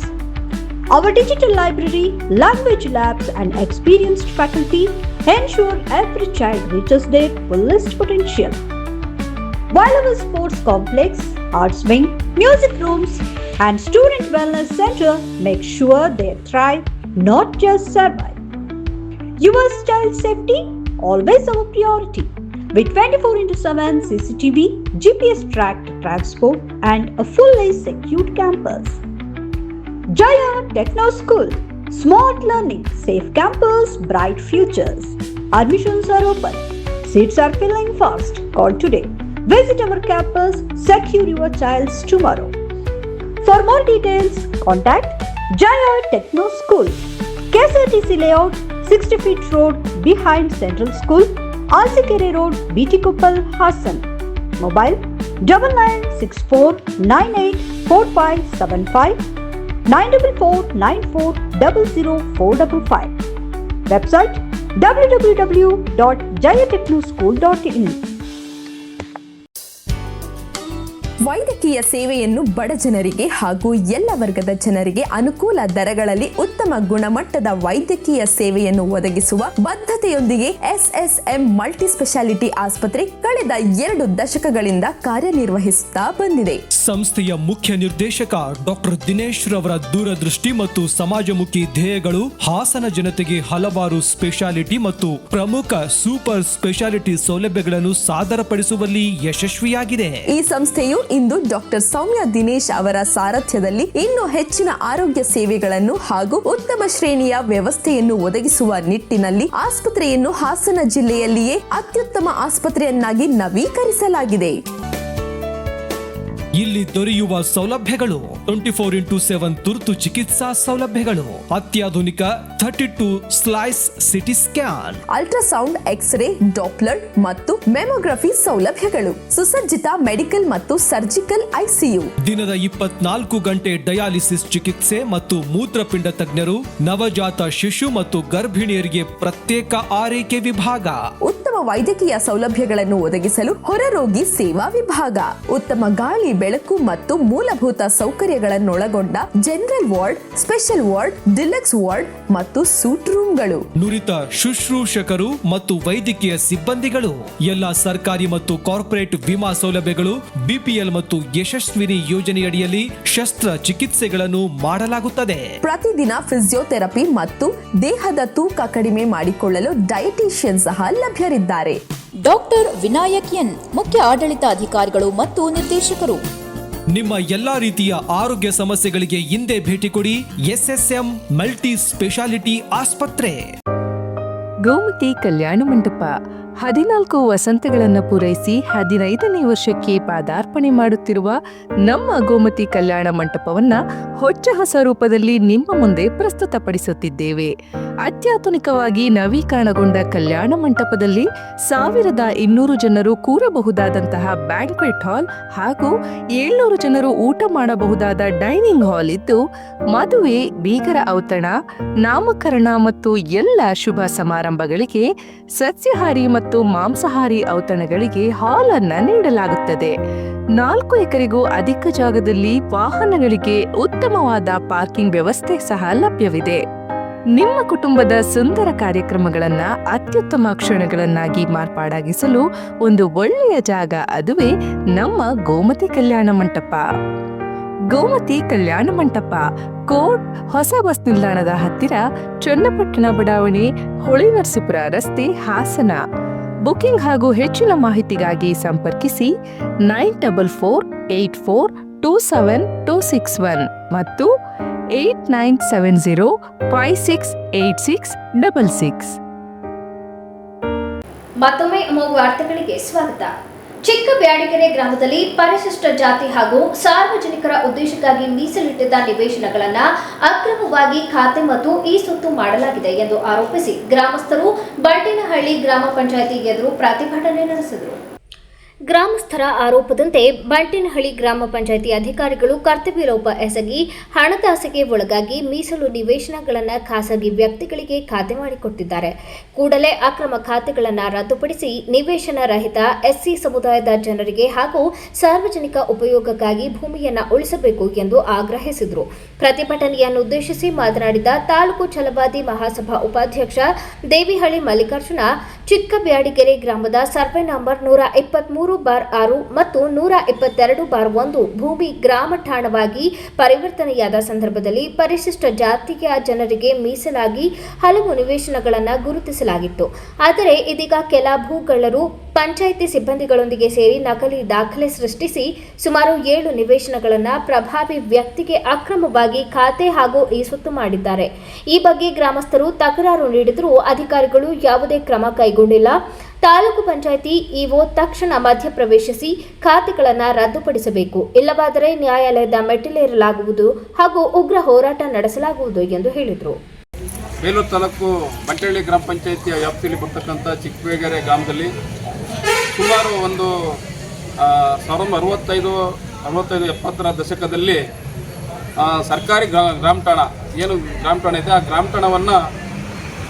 Our digital library, language labs, and experienced faculty ensure every child reaches their fullest potential. While our sports complex, arts wing, music rooms, and student wellness center make sure they thrive, not just survive. Your child safety, always our priority. With 24/7 CCTV, GPS tracked transport, and a fully secured campus. Jaya Techno School. Smart learning, safe campus, bright futures. Admissions are open. Seats are filling fast. Call today. Visit our campus. Secure your child's tomorrow. For more details, contact Jaya Techno School. KSRTC Layout, 60 feet road behind Central School, Alsikere Road, BT Koppal, Hassan. Mobile 9964984575, 94494000455. Website www.jayatechnoschool.in. ವೈದ್ಯಕೀಯ ಸೇವೆಯನ್ನು ಬಡ ಜನರಿಗೆ ಹಾಗೂ ಎಲ್ಲ ವರ್ಗದ ಜನರಿಗೆ ಅನುಕೂಲ ದರಗಳಲ್ಲಿ ಉತ್ತಮ ಗುಣಮಟ್ಟದ ವೈದ್ಯಕೀಯ ಸೇವೆಯನ್ನು ಒದಗಿಸುವ ಬದ್ಧತೆಯೊಂದಿಗೆ SSM ಮಲ್ಟಿ ಸ್ಪೆಷಾಲಿಟಿ ಆಸ್ಪತ್ರೆ ಕಳೆದ 2 ದಶಕಗಳಿಂದ ಕಾರ್ಯನಿರ್ವಹಿಸುತ್ತಾ ಬಂದಿದೆ. ಸಂಸ್ಥೆಯ ಮುಖ್ಯ ನಿರ್ದೇಶಕ ಡಾಕ್ಟರ್ ದಿನೇಶ್ ರವರ ದೂರದೃಷ್ಟಿ ಮತ್ತು ಸಮಾಜಮುಖಿ ಧ್ಯೇಯಗಳು ಹಾಸನ ಜನತೆಗೆ ಹಲವಾರು ಸ್ಪೆಷಾಲಿಟಿ ಮತ್ತು ಪ್ರಮುಖ ಸೂಪರ್ ಸ್ಪೆಷಾಲಿಟಿ ಸೌಲಭ್ಯಗಳನ್ನು ಸಾದರಪಡಿಸುವಲ್ಲಿ ಯಶಸ್ವಿಯಾಗಿದೆ. ಈ ಸಂಸ್ಥೆಯು ಇಂದು ಡಾಕ್ಟರ್ ಸೌಮ್ಯ ದಿನೇಶ್ ಅವರ ಸಾರಥ್ಯದಲ್ಲಿ ಇನ್ನೂ ಹೆಚ್ಚಿನ ಆರೋಗ್ಯ ಸೇವೆಗಳನ್ನು ಹಾಗೂ ಉತ್ತಮ ಶ್ರೇಣಿಯ ವ್ಯವಸ್ಥೆಯನ್ನು ಒದಗಿಸುವ ನಿಟ್ಟಿನಲ್ಲಿ ಆಸ್ಪತ್ರೆಯನ್ನು ಹಾಸನ ಜಿಲ್ಲೆಯಲ್ಲಿಯೇ ಅತ್ಯುತ್ತಮ ಆಸ್ಪತ್ರೆಯನ್ನಾಗಿ ನವೀಕರಿಸಲಾಗಿದೆ. ಇಲ್ಲಿ ದೊರೆಯುವ ಸೌಲಭ್ಯಗಳು 24x7 ತುರ್ತು ಚಿಕಿತ್ಸಾ ಸೌಲಭ್ಯಗಳು, ಅತ್ಯಾಧುನಿಕ 32 slice CT scan, ultrasound, X-ray, doppler ಮತ್ತು ಮೆಮೊಗ್ರಫಿ ಸೌಲಭ್ಯಗಳು, ಸುಸಜ್ಜಿತ ಮೆಡಿಕಲ್ ಮತ್ತು ಸರ್ಜಿಕಲ್ ICU, ದಿನದ 24 ಗಂಟೆ ಡಯಾಲಿಸಿಸ್ ಚಿಕಿತ್ಸೆ ಮತ್ತು ಮೂತ್ರಪಿಂಡ ತಜ್ಞರು, ನವಜಾತ ಶಿಶು ಮತ್ತು ಗರ್ಭಿಣಿಯರಿಗೆ ಪ್ರತ್ಯೇಕ ಆರೈಕೆ ವಿಭಾಗ, ಉತ್ತಮ ವೈದ್ಯಕೀಯ ಸೌಲಭ್ಯಗಳನ್ನು ಒದಗಿಸಲು ಹೊರರೋಗಿ ಸೇವಾ ವಿಭಾಗ, ಉತ್ತಮ ಗಾಳಿ, ಬೆಳಕು ಮತ್ತು ಮೂಲಭೂತ ಸೌಕರ್ಯಗಳನ್ನೊಳಗೊಂಡ general ward, special ward, deluxe ward ಮತ್ತು ಸೂಟ್ ರೂಮ್ಗಳು, ನುರಿತ ಶುಶ್ರೂಷಕರು ಮತ್ತು ವೈದ್ಯಕೀಯ ಸಿಬ್ಬಂದಿಗಳು, ಎಲ್ಲ ಸರ್ಕಾರಿ ಮತ್ತು ಕಾರ್ಪೊರೇಟ್ ವಿಮಾ ಸೌಲಭ್ಯಗಳು, BPL ಮತ್ತು ಯಶಸ್ವಿನಿ ಯೋಜನೆಯಡಿಯಲ್ಲಿ ಶಸ್ತ್ರ ಚಿಕಿತ್ಸೆಗಳನ್ನು ಮಾಡಲಾಗುತ್ತದೆ. ಪ್ರತಿದಿನ ಫಿಸಿಯೋಥೆರಪಿ ಮತ್ತು ದೇಹದ ತೂಕ ಕಡಿಮೆ ಮಾಡಿಕೊಳ್ಳಲು ಡಯಟಿಷಿಯನ್ ಸಹ ಲಭ್ಯರಿದ್ದಾರೆ. ಡಾಕ್ಟರ್ ವಿನಾಯಕ್ ಎನ್, ಮುಖ್ಯ ಆಡಳಿತ ಅಧಿಕಾರಿಗಳು ಮತ್ತು ನಿರ್ದೇಶಕರು. ನಿಮ್ಮ ಎಲ್ಲಾ ರೀತಿಯ ಆರೋಗ್ಯ ಸಮಸ್ಯೆಗಳಿಗೆ ಹಿಂದೆ ಭೇಟಿ ಕೊಡಿ SSM ಮಲ್ಟಿ ಸ್ಪೆಷಾಲಿಟಿ ಆಸ್ಪತ್ರೆ. ಗೋಮತಿ ಕಲ್ಯಾಣ ಮಂಟಪ 14 ವಸಂತಗಳನ್ನು ಪೂರೈಸಿ 15ನೇ ವರ್ಷಕ್ಕೆ ಪಾದಾರ್ಪಣೆ ಮಾಡುತ್ತಿರುವ ನಮ್ಮ ಗೋಮತಿ ಕಲ್ಯಾಣ ಮಂಟಪವನ್ನ ಹೊಚ್ಚ ಹೊಸ ರೂಪದಲ್ಲಿ ನಿಮ್ಮ ಮುಂದೆ ಪ್ರಸ್ತುತಪಡಿಸುತ್ತಿದ್ದೇವೆ. ಅತ್ಯಾಧುನಿಕವಾಗಿ ನವೀಕರಣಗೊಂಡ ಕಲ್ಯಾಣ ಮಂಟಪದಲ್ಲಿ 1200 ಜನರು ಕೂರಬಹುದಾದಂತಹ ಬ್ಯಾಂಕ್ವೆಟ್ ಹಾಲ್ ಹಾಗೂ 700 ಜನರು ಊಟ ಮಾಡಬಹುದಾದ ಡೈನಿಂಗ್ ಹಾಲ್ ಇದ್ದು, ಮದುವೆ, ಬೀಗರ ಔತಣ, ನಾಮಕರಣ ಮತ್ತು ಎಲ್ಲ ಶುಭ ಸಮಾರಂಭಗಳಿಗೆ ಸಸ್ಯಾಹಾರಿ ಮತ್ತು ಮಾಂಸಾಹಾರಿ ಔತಣಗಳಿಗೆ ಹಾಲ್ ಅನ್ನ ನೀಡಲಾಗುತ್ತದೆ. 4 ಎಕರೆಗೂ ಅಧಿಕ ಜಾಗದಲ್ಲಿ ವಾಹನಗಳಿಗೆ ಉತ್ತಮವಾದ ಪಾರ್ಕಿಂಗ್ ವ್ಯವಸ್ಥೆ ಸಹ ಲಭ್ಯವಿದೆ. ನಿಮ್ಮ ಕುಟುಂಬದ ಸುಂದರ ಕಾರ್ಯಕ್ರಮಗಳನ್ನ ಅತ್ಯುತ್ತಮ ಕ್ಷಣಗಳನ್ನಾಗಿ ಮಾರ್ಪಾಡಾಗಿಸಲು ಒಂದು ಒಳ್ಳೆಯ ಜಾಗ, ಅದುವೇ ನಮ್ಮ ಗೋಮತಿ ಕಲ್ಯಾಣ ಮಂಟಪ. ಗೋಮತಿ ಕಲ್ಯಾಣ ಮಂಟಪ, ಕೋಟ್, ಹೊಸ ಬಸ್ ನಿಲ್ದಾಣದ ಹತ್ತಿರ, ಚನ್ನಪಟ್ಟಣ ಬಡಾವಣೆ, ಹೊಳೆನರಸೀಪುರ ರಸ್ತೆ, ಹಾಸನ. ಬುಕಿಂಗ್ ಹಾಗೂ ಹೆಚ್ಚಿನ ಮಾಹಿತಿಗಾಗಿ ಸಂಪರ್ಕಿಸಿ 9484272661 ಮತ್ತು 8970568666. ಮತ್ತೊಮ್ಮೆ ಅಮೋಘ ವಾರ್ತೆಗಳಿಗೆ ಸ್ವಾಗತ. ಚಿಕ್ಕ ಬ್ಯಾಡಿಗೆರೆ ಗ್ರಾಮದಲ್ಲಿ ಪರಿಶಿಷ್ಟ ಜಾತಿ ಹಾಗೂ ಸಾರ್ವಜನಿಕರ ಉದ್ದೇಶಕ್ಕಾಗಿ ಮೀಸಲಿಟ್ಟಿದ್ದ ನಿವೇಶನಗಳನ್ನು ಅಕ್ರಮವಾಗಿ ಖಾತೆ ಮತ್ತು ಈ ಸೊತ್ತು ಮಾಡಲಾಗಿದೆ ಎಂದು ಆರೋಪಿಸಿ ಗ್ರಾಮಸ್ಥರು ಬಂಟೇನಹಳ್ಳಿ ಗ್ರಾಮ ಪಂಚಾಯಿತಿ ಎದುರು ಪ್ರತಿಭಟನೆ ನಡೆಸಿದರು. ಗ್ರಾಮಸ್ಥರ ಆರೋಪದಂತೆ ಬಂಟೇನಹಳ್ಳಿ ಗ್ರಾಮ ಪಂಚಾಯಿತಿ ಅಧಿಕಾರಿಗಳು ಕರ್ತವ್ಯ ಲೋಪ ಎಸಗಿ ಹಣದಾಸೆಗೆ ಒಳಗಾಗಿ ಮೀಸಲು ನಿವೇಶನಗಳನ್ನು ಖಾಸಗಿ ವ್ಯಕ್ತಿಗಳಿಗೆ ಖಾತೆ ಮಾಡಿಕೊಟ್ಟಿದ್ದಾರೆ. ಕೂಡಲೇ ಅಕ್ರಮ ಖಾತೆಗಳನ್ನು ರದ್ದುಪಡಿಸಿ ನಿವೇಶನ ರಹಿತ ಎಸ್ಸಿ ಸಮುದಾಯದ ಜನರಿಗೆ ಹಾಗೂ ಸಾರ್ವಜನಿಕ ಉಪಯೋಗಕ್ಕಾಗಿ ಭೂಮಿಯನ್ನು ಉಳಿಸಬೇಕು ಎಂದು ಆಗ್ರಹಿಸಿದರು. ಪ್ರತಿಭಟನೆಯನ್ನು ಉದ್ದೇಶಿಸಿ ಮಾತನಾಡಿದ ತಾಲೂಕು ಛಲವಾದಿ ಮಹಾಸಭಾ ಉಪಾಧ್ಯಕ್ಷ ದೇವಿಹಳ್ಳಿ ಮಲ್ಲಿಕಾರ್ಜುನ, ಚಿಕ್ಕ ಬ್ಯಾಡಿಗೆರೆ ಗ್ರಾಮದ ಸರ್ವೆ ನಂಬರ್ 123/6 ಮತ್ತು 122/1 ಭೂಮಿ ಗ್ರಾಮ ಠಾಣವಾಗಿ ಪರಿವರ್ತನೆಯಾದ ಸಂದರ್ಭದಲ್ಲಿ ಪರಿಶಿಷ್ಟ ಜಾತಿಯ ಜನರಿಗೆ ಮೀಸಲಾಗಿ ಹಲವು ನಿವೇಶನಗಳನ್ನು ಗುರುತಿಸಲಾಗಿತ್ತು. ಆದರೆ ಇದೀಗ ಕೆಲ ಭೂಗಳ್ಳರು ಪಂಚಾಯಿತಿ ಸಿಬ್ಬಂದಿಗಳೊಂದಿಗೆ ಸೇರಿ ನಕಲಿ ದಾಖಲೆ ಸೃಷ್ಟಿಸಿ ಸುಮಾರು 7 ನಿವೇಶನಗಳನ್ನು ಪ್ರಭಾವಿ ವ್ಯಕ್ತಿಗೆ ಅಕ್ರಮವಾಗಿ ಖಾತೆ ಹಾಗೂ ಈ ಸೊತ್ತು ಮಾಡಿದ್ದಾರೆ. ಈ ಬಗ್ಗೆ ಗ್ರಾಮಸ್ಥರು ತಕರಾರು ನೀಡಿದರೂ ಅಧಿಕಾರಿಗಳು ಯಾವುದೇ ಕ್ರಮ ಕೈಗೊಂಡಿಲ್ಲ. ತಾಲೂಕು ಪಂಚಾಯಿತಿ ಇಒ ತಕ್ಷಣ ಮಧ್ಯಪ್ರವೇಶಿಸಿ ಖಾತೆಗಳನ್ನು ರದ್ದುಪಡಿಸಬೇಕು, ಇಲ್ಲವಾದರೆ ನ್ಯಾಯಾಲಯದ ಮೆಟ್ಟಿಲೇರಲಾಗುವುದು ಹಾಗೂ ಉಗ್ರ ಹೋರಾಟ ನಡೆಸಲಾಗುವುದು ಎಂದು ಹೇಳಿದರು. ಬೇಲೂರು ತಾಲೂಕು ಬಂಟೇನಹಳ್ಳಿ ಗ್ರಾಮ ಪಂಚಾಯಿತಿಯ ವ್ಯಾಪ್ತಿಯಲ್ಲಿ ಬರ್ತಕ್ಕಂಥ ಚಿಕ್ಕಬೇಗೆರೆ ಗ್ರಾಮದಲ್ಲಿ ಸುಮಾರು ಒಂದು 1965-70ರ ದಶಕದಲ್ಲಿ ಸರ್ಕಾರಿ ಗ್ರಾಮ ಠಾಣ ಏನು ಗ್ರಾಮ ಠಾಣ ಇದೆ, ಆ ಗ್ರಾಮ ಠಾಣವನ್ನು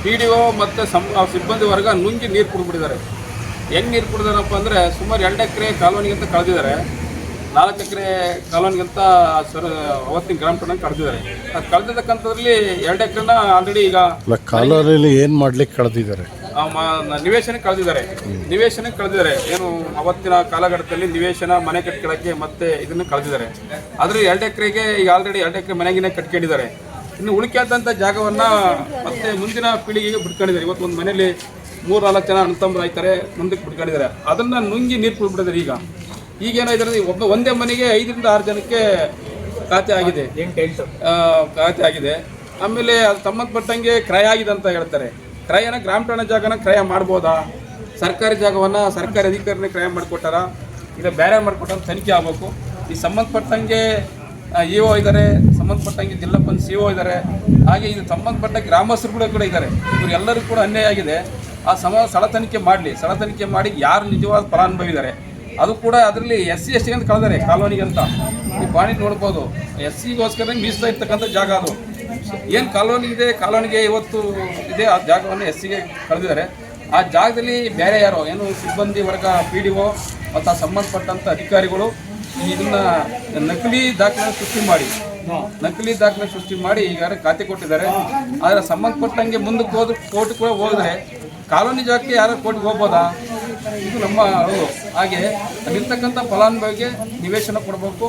PDO ಮತ್ತು ಸಿಬ್ಬಂದಿ ವರ್ಗ ನುಂಗಿ ನೀರು ಕುಡಿದ್ಬಿಟ್ಟಿದ್ದಾರೆ. ಹೆಂಗೆ ನೀರು ಕುಡಿದಾರಪ್ಪ ಅಂದರೆ ಸುಮಾರು 2 ಎಕರೆ ಕಾಲೋನಿಗಿಂತ ಕಳೆದಿದ್ದಾರೆ, 4 ಎಕರೆ ಕಾಲೋನಿಗಿಂತ ಅವತ್ತಿನ ಗ್ರಾಮ ಠಾಣ ಕಳೆದಿದ್ದಾರೆ. ಅದು ಕಳೆದಿದ್ದಕ್ಕಂಥದ್ರಲ್ಲಿ 2 ಎಕರೆನ ಆಲ್ರೆಡಿ ಈಗ ಕಾಲೋನಿಯಲ್ಲಿ ಏನು ಮಾಡ್ಲಿಕ್ಕೆ ಕಳೆದಿದ್ದಾರೆ, ನಿವೇಶನ ಕಳೆದಿದ್ದಾರೆ. ಏನು ಅವತ್ತಿನ ಕಾಲಘಟ್ಟದಲ್ಲಿ ನಿವೇಶನ ಮನೆ ಕಟ್ಕೊಳ್ಳೋಕ್ಕೆ ಮತ್ತೆ ಇದನ್ನು ಕಳೆದಿದ್ದಾರೆ. ಆದರೆ 2 ಎಕರೆಗೆ ಈಗ ಆಲ್ರೆಡಿ 2 ಎಕರೆ ಮನೆಗಿನೇ ಕಟ್ಕೊಂಡಿದ್ದಾರೆ. ಇನ್ನು ಉಳಿಕಾದಂಥ ಜಾಗವನ್ನು ಮತ್ತೆ ಮುಂದಿನ ಪೀಳಿಗೆಗೆ ಬಿಟ್ಕೊಂಡಿದ್ದಾರೆ. ಇವತ್ತು ಒಂದು ಮನೆಯಲ್ಲಿ 3-4 ಜನ ಅಣ್ಣ ತಮ್ಮರು ಆಯ್ತಾರೆ, ಮುಂದಕ್ಕೆ ಬಿಟ್ಕೊಂಡಿದ್ದಾರೆ. ಅದನ್ನು ನುಂಗಿ ನೀರು ಕುಡಿದ್ಬಿಟ್ಟಿದ್ದಾರೆ. ಈಗೇನಾಗಿದ್ದಾರೆ, ಒಂದೇ ಮನೆಗೆ 5-6 ಜನಕ್ಕೆ ಖಾತೆ ಆಗಿದೆ. ಆಮೇಲೆ ಅದು ಸಂಬಂಧಪಟ್ಟಂಗೆ ಕ್ರಯ ಆಗಿದೆ ಅಂತ ಹೇಳ್ತಾರೆ. ಕ್ರಯನ ಗ್ರಾಮ ಠಾಣ ಜಾಗನ ಕ್ರಯ ಮಾಡ್ಬೋದಾ, ಸರ್ಕಾರಿ ಜಾಗವನ್ನು ಸರ್ಕಾರಿ ಅಧಿಕಾರಿನೇ ಕ್ರಯ ಮಾಡಿಕೊಟ್ಟಾರ, ಇಲ್ಲ ಬೇರೆ ಮಾಡಿಕೊಟ್ಟಾರ, ತನಿಖೆ ಆಗಬೇಕು. ಈ ಸಂಬಂಧಪಟ್ಟಂಗೆ ಇಒ ಇದ್ದಾರೆ, ಸಂಬಂಧಪಟ್ಟಂಗೆ ಜಿಲ್ಲಾ ಪಂಚಾಯತ್ CO ಇದ್ದಾರೆ, ಹಾಗೆ ಇದು ಸಂಬಂಧಪಟ್ಟ ಗ್ರಾಮಸ್ಥರುಗಳು ಕೂಡ ಇದ್ದಾರೆ. ಇವರೆಲ್ಲರಿಗೂ ಕೂಡ ಅನ್ಯಾಯ ಆಗಿದೆ. ಆ ಸ್ಥಳ ತನಿಖೆ ಮಾಡಲಿ, ಸ್ಥಳ ತನಿಖೆ ಮಾಡಿ ಯಾರು ನಿಜವಾದ ಫಲಾನುಭವಿ ಇದ್ದಾರೆ ಅದು ಕೂಡ ಅದರಲ್ಲಿ SC ST ಅಂತ ಕಳೆದಾರೆ ಕಾಲೋನಿಗಂತ. ಈ ಬಾಣಿ ನೋಡ್ಬೋದು, SCಗೋಸ್ಕರ ಮೀಸ್ತಾ ಇರ್ತಕ್ಕಂಥ ಜಾಗ ಅದು. ಏನು ಕಾಲೋನಿ ಇದೆ, ಕಾಲೋನಿಗೆ ಇವತ್ತು ಇದೆ, ಆ ಜಾಗವನ್ನು SCಗೆ ಕಳೆದಿದ್ದಾರೆ. ಆ ಜಾಗದಲ್ಲಿ ಬೇರೆ ಯಾರೋ ಏನು ಸಿಬ್ಬಂದಿ ವರ್ಗ PDO ಮತ್ತು ಸಂಬಂಧಪಟ್ಟಂಥ ಅಧಿಕಾರಿಗಳು ಇದನ್ನು ನಕಲಿ ದಾಖಲೆ ಸೃಷ್ಟಿ ಮಾಡಿ ಈಗ ಖಾತೆ ಕೊಟ್ಟಿದ್ದಾರೆ. ಆದರೆ ಸಂಬಂಧಪಟ್ಟಂಗೆ ಮುಂದಕ್ಕೆ ಹೋದ್ರೆ ಕೋರ್ಟ್ ಕೂಡ ಹೋದರೆ ಕಾಲೋನಿ ಜಾಗಕ್ಕೆ ಯಾರು ಕೋರ್ಟ್ಗೆ ಹೋಗ್ಬೋದಾ, ಇದು ನಮ್ಮ ಹಾಗೆ ಅಲ್ಲಿರ್ತಕ್ಕಂಥ ಫಲಾನುಭವಿಗೆ ನಿವೇಶನ ಕೊಡಬೇಕು.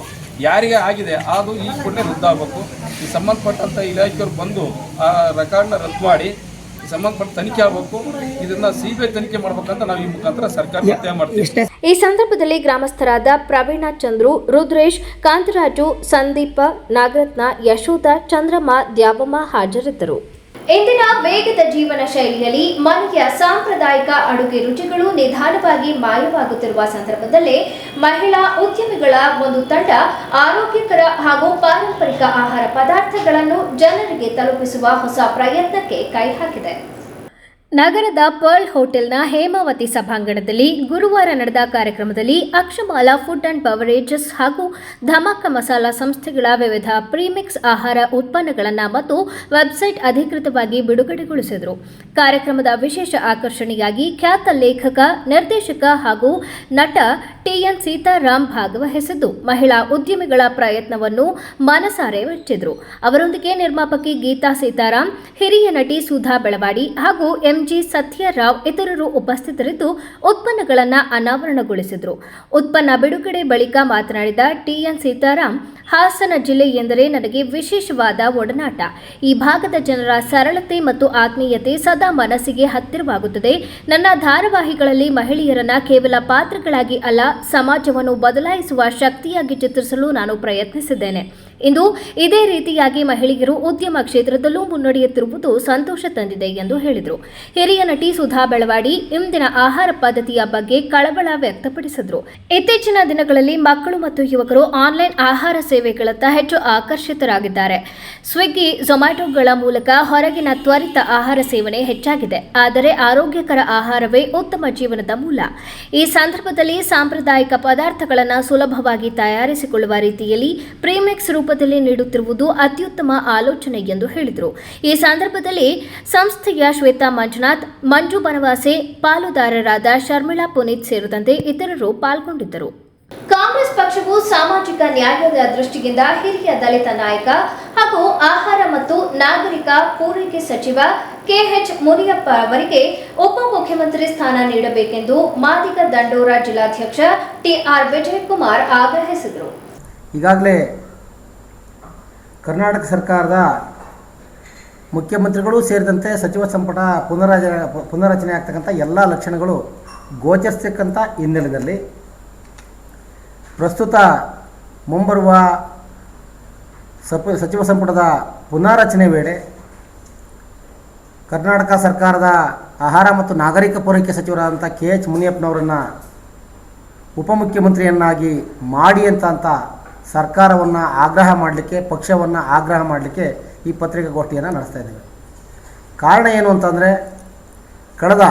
ಯಾರಿಗೆ ಆಗಿದೆ ಅದು ಈ ಕೂಡಲೇ ರದ್ದಾಗಬೇಕು. ಈ ಸಂಬಂಧಪಟ್ಟಂಥ ಇಲಾಖೆಯವರು ಬಂದು ಆ ರೆಕಾರ್ಡ್ನ ರದ್ದು ಮಾಡಿ ಸಂಬಂಧಪಟ್ಟ ತನಿಖೆ ಆಗಬೇಕು. ಇದನ್ನ CBI ತನಿಖೆ ಮಾಡಬೇಕಂತ ನಾವು ಈ ಮುಖಾಂತರ ಸರ್ಕಾರ ಒತ್ತಾಯ ಮಾಡ್ತೀವಿ. ಈ ಸಂದರ್ಭದಲ್ಲಿ ಗ್ರಾಮಸ್ಥರಾದ ಪ್ರವೀಣ, ಚಂದ್ರು, ರುದ್ರೇಶ್, ಕಾಂತರಾಜು, ಸಂದೀಪ, ನಾಗರತ್ನ, ಯಶೋಧ, ಚಂದ್ರಮ್ಮ, ದ್ಯಾವಮ್ಮ ಹಾಜರಿದ್ದರು. ಇಂದಿನ ವೇಗದ ಜೀವನ ಶೈಲಿಯಲ್ಲಿ ಮನೆಯ ಸಾಂಪ್ರದಾಯಿಕ ಅಡುಗೆ ರುಚಿಗಳು ನಿಧಾನವಾಗಿ ಮಾಯವಾಗುತ್ತಿರುವ ಸಂದರ್ಭದಲ್ಲಿ ಮಹಿಳಾ ಉದ್ಯಮಿಗಳ ಒಂದು ತಂಡ ಆರೋಗ್ಯಕರ ಹಾಗೂ ಪಾರಂಪರಿಕ ಆಹಾರ ಪದಾರ್ಥಗಳನ್ನು ಜನರಿಗೆ ತಲುಪಿಸುವ ಹೊಸ ಪ್ರಯತ್ನಕ್ಕೆ ಕೈ ಹಾಕಿದೆ. ನಗರದ ಪರ್ಲ್ ಹೋಟೆಲ್ನ ಹೇಮಾವತಿ ಸಭಾಂಗಣದಲ್ಲಿ ಗುರುವಾರ ನಡೆದ ಕಾರ್ಯಕ್ರಮದಲ್ಲಿ ಅಕ್ಷಮಾಲಾ ಫುಡ್ ಅಂಡ್ ಬವರೇಜಸ್ ಹಾಗೂ ಧಮಾಕ ಮಸಾಲಾ ಸಂಸ್ಥೆಗಳ ವಿವಿಧ ಪ್ರೀಮಿಕ್ಸ್ ಆಹಾರ ಉತ್ಪನ್ನಗಳನ್ನು ಮತ್ತು ವೆಬ್ಸೈಟ್ ಅಧಿಕೃತವಾಗಿ ಬಿಡುಗಡೆಗೊಳಿಸಿದರು. ಕಾರ್ಯಕ್ರಮದ ವಿಶೇಷ ಆಕರ್ಷಣೆಯಾಗಿ ಖ್ಯಾತ ಲೇಖಕ, ನಿರ್ದೇಶಕ ಹಾಗೂ ನಟ TN ಸೀತಾರಾಮ್ ಭಾಗವಹಿಸಿದ್ದು ಮಹಿಳಾ ಉದ್ಯಮಿಗಳ ಪ್ರಯತ್ನವನ್ನು ಮನಸಾರೆ ಮೆಚ್ಚಿದರು. ಅವರೊಂದಿಗೆ ನಿರ್ಮಾಪಕಿ ಗೀತಾ ಸೀತಾರಾಮ್, ಹಿರಿಯ ನಟಿ ಸುಧಾ ಬೆಳವಾಡಿ ಹಾಗೂ ಎಂಜಿ ಸತ್ಯರಾವ್ ಇತರರು ಉಪಸ್ಥಿತರಿದ್ದು ಉತ್ಪನ್ನಗಳನ್ನು ಅನಾವರಣಗೊಳಿಸಿದರು. ಉತ್ಪನ್ನ ಬಿಡುಗಡೆ ಬಳಿಕ ಮಾತನಾಡಿದ ಟಿಎನ್ ಸೀತಾರಾಮ್, ಹಾಸನ ಜಿಲ್ಲೆ ಎಂದರೆ ನನಗೆ ವಿಶೇಷವಾದ ಒಡನಾಟ. ಈ ಭಾಗದ ಜನರ ಸರಳತೆ ಮತ್ತು ಆತ್ಮೀಯತೆ ಸದಾ ಮನಸ್ಸಿಗೆ ಹತ್ತಿರವಾಗುತ್ತದೆ. ನನ್ನ ಧಾರಾವಾಹಿಗಳಲ್ಲಿ ಮಹಿಳೆಯರನ್ನ ಕೇವಲ ಪಾತ್ರಗಳಾಗಿ ಅಲ್ಲ, ಸಮಾಜವನ್ನು ಬದಲಾಯಿಸುವ ಶಕ್ತಿಯಾಗಿ ಚಿತ್ರಿಸಲು ನಾನು ಪ್ರಯತ್ನಿಸಿದ್ದೇನೆ. ಇಂದು ಇದೇ ರೀತಿಯಾಗಿ ಮಹಿಳೆಯರು ಉದ್ಯಮ ಕ್ಷೇತ್ರದಲ್ಲೂ ಮುನ್ನಡೆಯುತ್ತಿರುವುದು ಸಂತೋಷ ತಂದಿದೆ ಎಂದು ಹೇಳಿದರು. ಹಿರಿಯ ನಟಿ ಸುಧಾ ಬೆಳವಾಡಿ ಇಂದಿನ ಆಹಾರ ಪದ್ಧತಿಯ ಬಗ್ಗೆ ಕಳವಳ ವ್ಯಕ್ತಪಡಿಸಿದರು. ಇತ್ತೀಚಿನ ದಿನಗಳಲ್ಲಿ ಮಕ್ಕಳು ಮತ್ತು ಯುವಕರು ಆನ್ಲೈನ್ ಆಹಾರ ಸೇವೆಗಳತ್ತ ಹೆಚ್ಚು ಆಕರ್ಷಿತರಾಗಿದ್ದಾರೆ. ಸ್ವಿಗ್ಗಿ, ಝೊಮ್ಯಾಟೊಗಳ ಮೂಲಕ ಹೊರಗಿನ ತ್ವರಿತ ಆಹಾರ ಸೇವನೆ ಹೆಚ್ಚಾಗಿದೆ. ಆದರೆ ಆರೋಗ್ಯಕರ ಆಹಾರವೇ ಉತ್ತಮ ಜೀವನದ ಮೂಲ. ಈ ಸಂದರ್ಭದಲ್ಲಿ ಸಾಂಪ್ರದಾಯಿಕ ಪದಾರ್ಥಗಳನ್ನು ಸುಲಭವಾಗಿ ತಯಾರಿಸಿಕೊಳ್ಳುವ ರೀತಿಯಲ್ಲಿ ಪ್ರೀಮಿಕ್ಸ್ ರೂಪದಲ್ಲಿ ನೀಡುತ್ತಿರುವುದು ಅತ್ಯುತ್ತಮ ಆಲೋಚನೆ ಎಂದು ಹೇಳಿದರು. ಈ ಸಂದರ್ಭದಲ್ಲಿ ಸಂಸ್ಥೆಯ ಶ್ವೇತಾ ಮಂಜುನಾಥ್, ಮಂಜು ಬನವಾಸೆ, ಪಾಲುದಾರರಾದ ಶರ್ಮಿಳಾ ಪುನೀತ್ ಸೇರಿದಂತೆ ಇತರರು ಪಾಲ್ಗೊಂಡಿದ್ದರು. ಕಾಂಗ್ರೆಸ್ ಪಕ್ಷವು ಸಾಮಾಜಿಕ ನ್ಯಾಯದ ದೃಷ್ಟಿಯಿಂದ ಹಿರಿಯ ದಲಿತ ನಾಯಕ ಹಾಗೂ ಆಹಾರ ಮತ್ತು ನಾಗರಿಕ ಪೂರೈಕೆ ಸಚಿವ ಕೆಎಚ್ ಮುನಿಯಪ್ಪ ಅವರಿಗೆ ಉಪಮುಖ್ಯಮಂತ್ರಿ ಸ್ಥಾನ ನೀಡಬೇಕೆಂದು ಮಾದಿಗ ದಂಡೋರ ಜಿಲ್ಲಾಧ್ಯಕ್ಷ ಟಿಆರ್ ವಿಜಯಕುಮಾರ್ ಆಗ್ರಹಿಸಿದರು. ಈಗಾಗಲೇ ಕರ್ನಾಟಕ ಸರ್ಕಾರದ ಮುಖ್ಯಮಂತ್ರಿಗಳು ಸೇರಿದಂತೆ ಸಚಿವ ಸಂಪುಟ ಪುನರಚನೆ ಆಗ್ತಕ್ಕಂಥ ಎಲ್ಲ ಲಕ್ಷಣಗಳು ಗೋಚರಿಸ್ತಕ್ಕಂಥ ಹಿನ್ನೆಲೆಯಲ್ಲಿ ಪ್ರಸ್ತುತ ಮುಂಬರುವ ಸಚಿವ ಸಂಪುಟದ ಪುನಾರಚನೆ ವೇಳೆ ಕರ್ನಾಟಕ ಸರ್ಕಾರದ ಆಹಾರ ಮತ್ತು ನಾಗರಿಕ ಪೂರೈಕೆ ಸಚಿವರಾದಂಥ ಕೆಎಚ್ ಮುನಿಯಪ್ಪನವರನ್ನು ಉಪಮುಖ್ಯಮಂತ್ರಿಯನ್ನಾಗಿ ಮಾಡಿ ಅಂತ ಸರ್ಕಾರವನ್ನು ಆಗ್ರಹ ಮಾಡಲಿಕ್ಕೆ, ಪಕ್ಷವನ್ನು ಆಗ್ರಹ ಮಾಡಲಿಕ್ಕೆ ಈ ಪತ್ರಿಕಾಗೋಷ್ಠಿಯನ್ನು ನಡೆಸ್ತಾ ಇದ್ದೇವೆ. ಕಾರಣ ಏನು ಅಂತಂದರೆ, ಕಳೆದ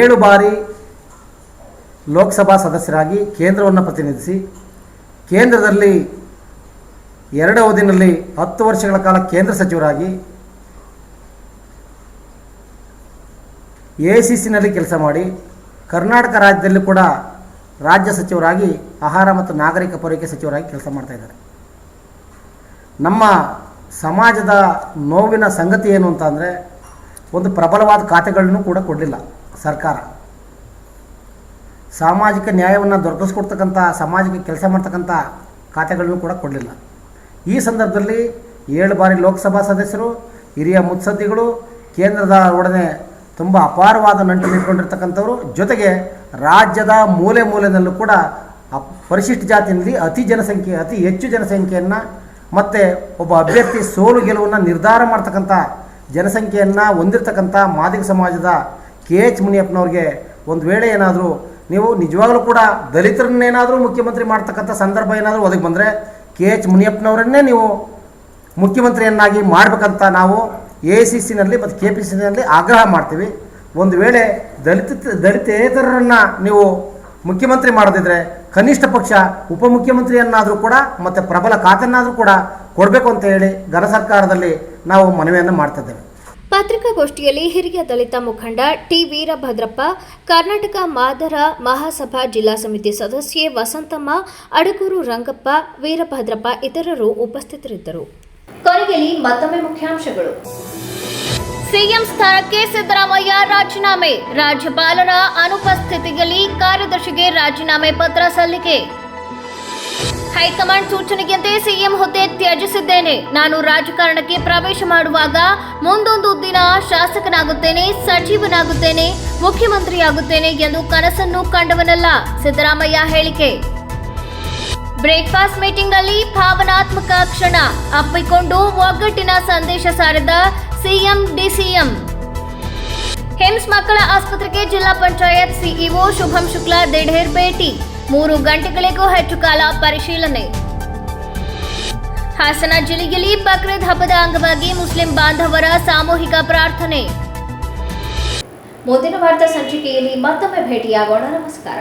7 ಬಾರಿ ಲೋಕಸಭಾ ಸದಸ್ಯರಾಗಿ ಕೇಂದ್ರವನ್ನು ಪ್ರತಿನಿಧಿಸಿ, ಕೇಂದ್ರದಲ್ಲಿ 2 ಅವಧಿಯಲ್ಲಿ 10 ವರ್ಷಗಳ ಕಾಲ ಕೇಂದ್ರ ಸಚಿವರಾಗಿ ಎಐಸಿಸಿನಲ್ಲಿ ಕೆಲಸ ಮಾಡಿ, ಕರ್ನಾಟಕ ರಾಜ್ಯದಲ್ಲಿ ಕೂಡ ರಾಜ್ಯ ಸಚಿವರಾಗಿ ಆಹಾರ ಮತ್ತು ನಾಗರಿಕ ಪೂರೈಕೆ ಸಚಿವರಾಗಿ ಕೆಲಸ ಮಾಡ್ತಾ ಇದ್ದಾರೆ. ನಮ್ಮ ಸಮಾಜದ ನೋವಿನ ಸಂಗತಿ ಏನು ಅಂತಂದರೆ, ಒಂದು ಪ್ರಬಲವಾದ ಖಾತೆಗಳನ್ನು ಕೂಡ ಕೊಡಲಿಲ್ಲ ಸರ್ಕಾರ. ಸಾಮಾಜಿಕ ನ್ಯಾಯವನ್ನು ದೊರಕಿಸ್ಕೊಡ್ತಕ್ಕಂಥ, ಸಮಾಜಕ್ಕೆ ಕೆಲಸ ಮಾಡ್ತಕ್ಕಂಥ ಖಾತೆಗಳನ್ನು ಕೂಡ ಕೊಡಲಿಲ್ಲ. ಈ ಸಂದರ್ಭದಲ್ಲಿ 7 ಬಾರಿ ಲೋಕಸಭಾ ಸದಸ್ಯರು, ಹಿರಿಯ ಮುತ್ಸದ್ದಿಗಳು, ಕೇಂದ್ರದ ಒಡನೆ ತುಂಬ ಅಪಾರವಾದ ನಂಟು ಇಟ್ಕೊಂಡಿರ್ತಕ್ಕಂಥವ್ರು, ಜೊತೆಗೆ ರಾಜ್ಯದ ಮೂಲೆ ಮೂಲೆಯಲ್ಲೂ ಕೂಡ ಪರಿಶಿಷ್ಟ ಜಾತಿಯಲ್ಲಿ ಅತಿ ಹೆಚ್ಚು ಜನಸಂಖ್ಯೆಯನ್ನು ಮತ್ತು ಒಬ್ಬ ಅಭ್ಯರ್ಥಿ ಸೋಲು ಗೆಲುವನ್ನು ನಿರ್ಧಾರ ಮಾಡ್ತಕ್ಕಂಥ ಜನಸಂಖ್ಯೆಯನ್ನು ಹೊಂದಿರತಕ್ಕಂಥ ಮಾದಿಗ ಸಮಾಜದ ಕೆಎಚ್ ಮುನಿಯಪ್ಪನವ್ರಿಗೆ ಒಂದು ವೇಳೆ ಏನಾದರೂ ನೀವು ನಿಜವಾಗಲೂ ಕೂಡ ದಲಿತರನ್ನೇನಾದರೂ ಮುಖ್ಯಮಂತ್ರಿ ಮಾಡ್ತಕ್ಕಂಥ ಸಂದರ್ಭ ಏನಾದರೂ ಒದಗಿ ಬಂದರೆ ಕೆಎಚ್ ಮುನಿಯಪ್ಪನವರನ್ನೇ ನೀವು ಮುಖ್ಯಮಂತ್ರಿಯನ್ನಾಗಿ ಮಾಡಬೇಕಂತ ನಾವು ಎಐಸಿಸಿನಲ್ಲಿ ಮತ್ತು ಕೆಪಿಸಿಸಿನಲ್ಲಿ ಆಗ್ರಹ ಮಾಡ್ತೀವಿ. ಒಂದು ವೇಳೆ ದಲಿತೇತರರನ್ನು ನೀವು ಮುಖ್ಯಮಂತ್ರಿ ಮಾಡೋದಿದ್ರೆ ಕನಿಷ್ಠ ಪಕ್ಷ ಉಪಮುಖ್ಯಮಂತ್ರಿಯನ್ನಾದರೂ ಕೂಡ ಮತ್ತು ಪ್ರಬಲ ಖಾತೆಯನ್ನಾದರೂ ಕೂಡ ಕೊಡಬೇಕು ಅಂತ ಹೇಳಿ ಘನ ಸರ್ಕಾರದಲ್ಲಿ ನಾವು ಮನವಿಯನ್ನು ಮಾಡ್ತಿದ್ದೇವೆ. ಪತ್ರಿಕಾಗೋಷ್ಠಿಯಲ್ಲಿ ಹಿರಿಯ ದಲಿತ ಮುಖಂಡ ಟಿ ವೀರಭದ್ರಪ್ಪ, ಕರ್ನಾಟಕ ಮಾದರ ಮಹಾಸಭಾ ಜಿಲ್ಲಾ ಸಮಿತಿ ಸದಸ್ಯೆ ವಸಂತಮ್ಮ, ಅಡಗೂರು ರಂಗಪ್ಪ, ವೀರಭದ್ರಪ್ಪ ಇತರರು ಉಪಸ್ಥಿತರಿದ್ದರು. ಕೊನೆಯಲ್ಲಿ ಮತ್ತೊಮ್ಮೆ ಮುಖ್ಯಾಂಶಗಳು. ಸಿಎಂ ಸ್ಥಾನಕ್ಕೆ ಸಿದ್ದರಾಮಯ್ಯ ರಾಜೀನಾಮೆ, ರಾಜ್ಯಪಾಲರ ಅನುಪಸ್ಥಿತಿಯಲ್ಲಿ ಕಾರ್ಯದರ್ಶಿಗೆ ರಾಜೀನಾಮೆ ಪತ್ರ ಸಲ್ಲಿಕೆ. ಹೈಕಮಾಂಡ್ ಸೂಚನೆಯಂತೆ ಸಿಎಂ ಹುದ್ದೆ ತ್ಯಜಿಸಿದ್ದೇನೆ. ನಾನು ರಾಜಕಾರಣಕ್ಕೆ ಪ್ರವೇಶ ಮಾಡುವಾಗ ಮುಂದೊಂದು ದಿನ ಶಾಸಕನಾಗುತ್ತೇನೆ, ಸಚಿವನಾಗುತ್ತೇನೆ, ಮುಖ್ಯಮಂತ್ರಿಯಾಗುತ್ತೇನೆ ಎಂದು ಕನಸನ್ನು ಕಂಡವನಲ್ಲ, ಸಿದ್ದರಾಮಯ್ಯ ಹೇಳಿಕೆ. ಬ್ರೇಕ್ಫಾಸ್ಟ್ ಮೀಟಿಂಗ್ನಲ್ಲಿ ಭಾವನಾತ್ಮಕ ಕ್ಷಣ, ಅಪ್ಪಿಕೊಂಡು ಒಗ್ಗಟ್ಟಿನ ಸಂದೇಶ ಸಾರಿದ ಸಿಎಂ ಡಿಸಿಎಂ. ಹಿಮ್ಸ್ ಮಕ್ಕಳ ಆಸ್ಪತ್ರೆಗೆ ಜಿಲ್ಲಾ ಪಂಚಾಯತ್ ಸಿಇಒ ಶುಭಂ ಶುಕ್ಲಾ ದಿಢೀರ್ ಭೇಟಿ, 3 ಗಂಟೆಗಳಿಗೂ ಹೆಚ್ಚು ಕಾಲ ಪರಿಶೀಲನೆ. ಹಾಸನ ಜಿಲ್ಲೆಯಲ್ಲಿ ಬಕ್ರೀದ್ ಹಬ್ಬದ ಅಂಗವಾಗಿ ಮುಸ್ಲಿಂ ಬಾಂಧವರ ಸಾಮೂಹಿಕ ಪ್ರಾರ್ಥನೆ. ಮುಂದಿನ ವಾರ್ತಾ ಸಂಚಿಕೆಯಲ್ಲಿ ಮತ್ತೊಮ್ಮೆ ಭೇಟಿಯಾಗೋಣ. ನಮಸ್ಕಾರ.